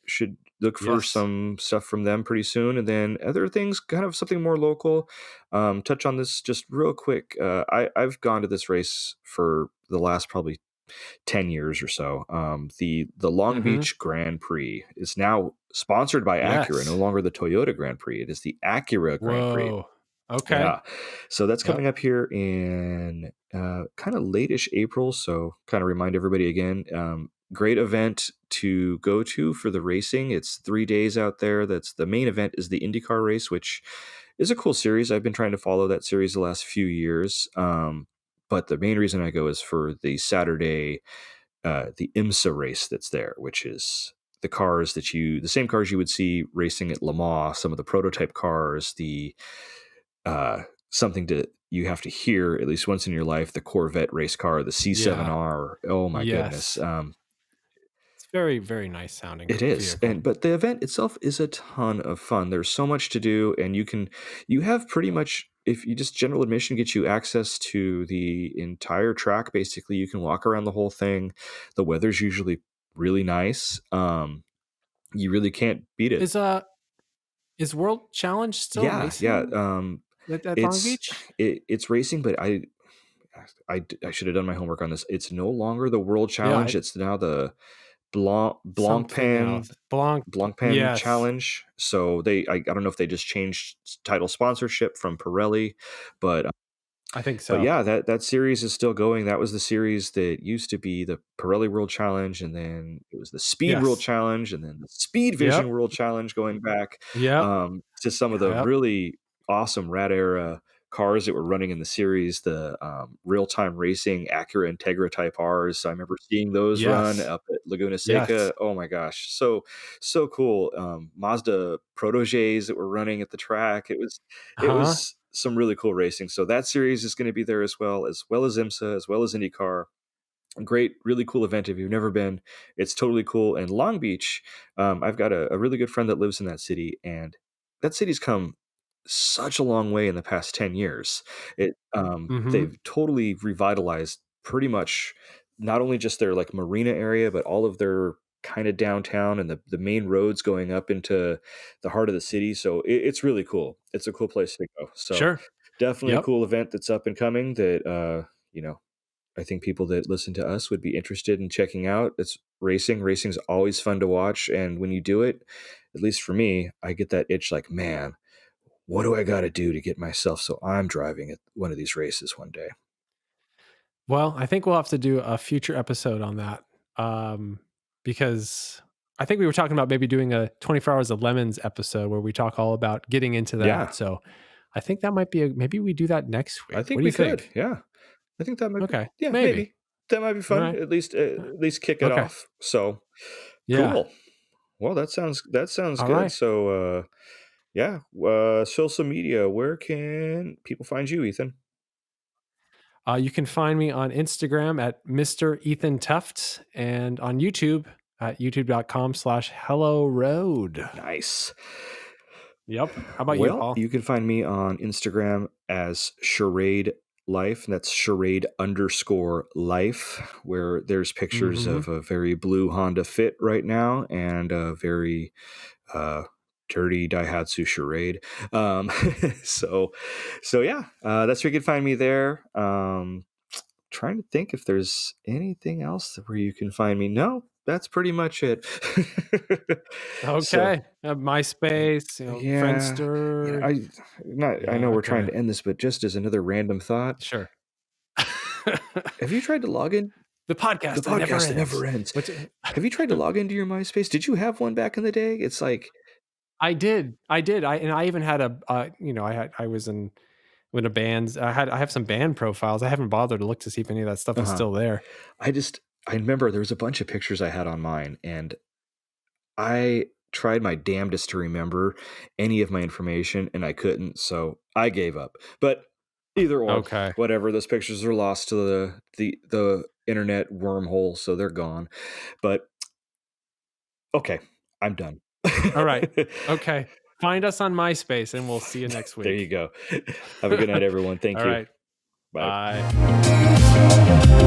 Should look for Yes. some stuff from them pretty soon, and then other things, kind of something more local. Touch on this just real quick. I've gone to this race for the last probably 10 years or so. The Long Mhm. Beach Grand Prix is now sponsored by Acura, no Yes. longer the Toyota Grand Prix. It is the Acura Grand Prix. Whoa. Okay. Yeah. So that's Yep. coming up here in kind of late-ish April. So kind of remind everybody again, great event to go to for the racing. It's 3 days out there. That's the main event is the IndyCar race, which is a cool series. I've been trying to follow that series the last few years. But the main reason I go is for the Saturday, the IMSA race that's there, which is the same cars you would see racing at Le Mans, some of the prototype cars, the something to you have to hear at least once in your life. The Corvette race car, the Yeah. C7R. Oh my goodness. Yes. It's very, very nice sounding It is. vehicle. But the event itself is a ton of fun. There's so much to do, and you have pretty much, if you just general admission gets you access to the entire track. Basically, you can walk around the whole thing. The weather's usually really nice. You really can't beat it. Is World Challenge still Yeah, yeah. racing at Long It's Beach? it's racing, but I should have done my homework on this. It's no longer the World Yeah, Challenge. It's now the something else. Blanc. Blancpain Yes, Challenge. So I don't know if they just changed title sponsorship from Pirelli, but I think but so. yeah, that series is still going. That was the series that used to be the Pirelli World Challenge, and then it was the Speed World Yes. Challenge, and then the Speed Vision Yep. World Challenge, going back Yep. to some of the Yep. really awesome rad era cars that were running in the series, the real time racing Acura Integra Type R's. I remember seeing those run Yes. up at Laguna Yes. Seca. Oh my gosh, so cool. Mazda Proteges that were running at the track. It Huh? was some really cool racing. So that series is going to be there as well as IMSA, as well as IndyCar. Great, really cool event. If you've never been, it's totally cool. And Long Beach, I've got a really good friend that lives in that city, and that city's come such a long way in the past 10 years. Mm-hmm. They've totally revitalized pretty much not only just their like marina area, but all of their kind of downtown and the main roads going up into the heart of the city. So it's really cool. It's a cool place to go. So Sure. definitely a Yep. cool event that's up and coming that, you know, I think people that listen to us would be interested in checking out. It's racing. Racing's always fun to watch. And when you do it, at least for me, I get that itch like, man, what do I got to do to get myself so I'm driving at one of these races one day? Well, I think we'll have to do a future episode on that, because I think we were talking about maybe doing a 24 Hours of Lemons episode where we talk all about getting into that. Yeah, So I think that might be maybe we do that next I week. What think do we you could. think? Yeah, I think that might be. Okay. Yeah, Maybe. maybe that might be All fun. right. At least kick it Okay. off. So Yeah. cool. Well, that sounds All good. right. So yeah, social media. Where can people find you, Ethan? You can find me on Instagram at Mr. Ethan Tufts and on YouTube at youtube.com/hello road. Nice. Yep. How about you, Well, Paul? you can find me on Instagram as Charade Life, and that's Charade underscore life, where there's pictures Mm-hmm. of a very blue Honda Fit right now and a very uh, dirty Daihatsu Charade. So, so yeah, that's where you can find me there. Trying to think if there's anything else where you can find me. No, that's pretty much it. So Okay. MySpace, yeah, Friendster. I know Yeah. we're trying Okay. to end this, but just as another random thought, Sure. have you tried to log in The the podcast that never podcast that never ends. ends? Which Have you tried to log into your MySpace? Did you have one back in the day? It's like, I did. I did. I even had I was in a band. I have some band profiles. I haven't bothered to look to see if any of that stuff is uh-huh. still there. I remember there was a bunch of pictures I had on mine, and I tried my damnedest to remember any of my information, and I couldn't, so I gave up. But either or, Okay. whatever, those pictures are lost to the internet wormhole, so they're gone. But okay, I'm done. All right. Okay. Find us on MySpace and we'll see you next There you week. go. Have a good night, everyone. Thank All you. right. Bye. Bye.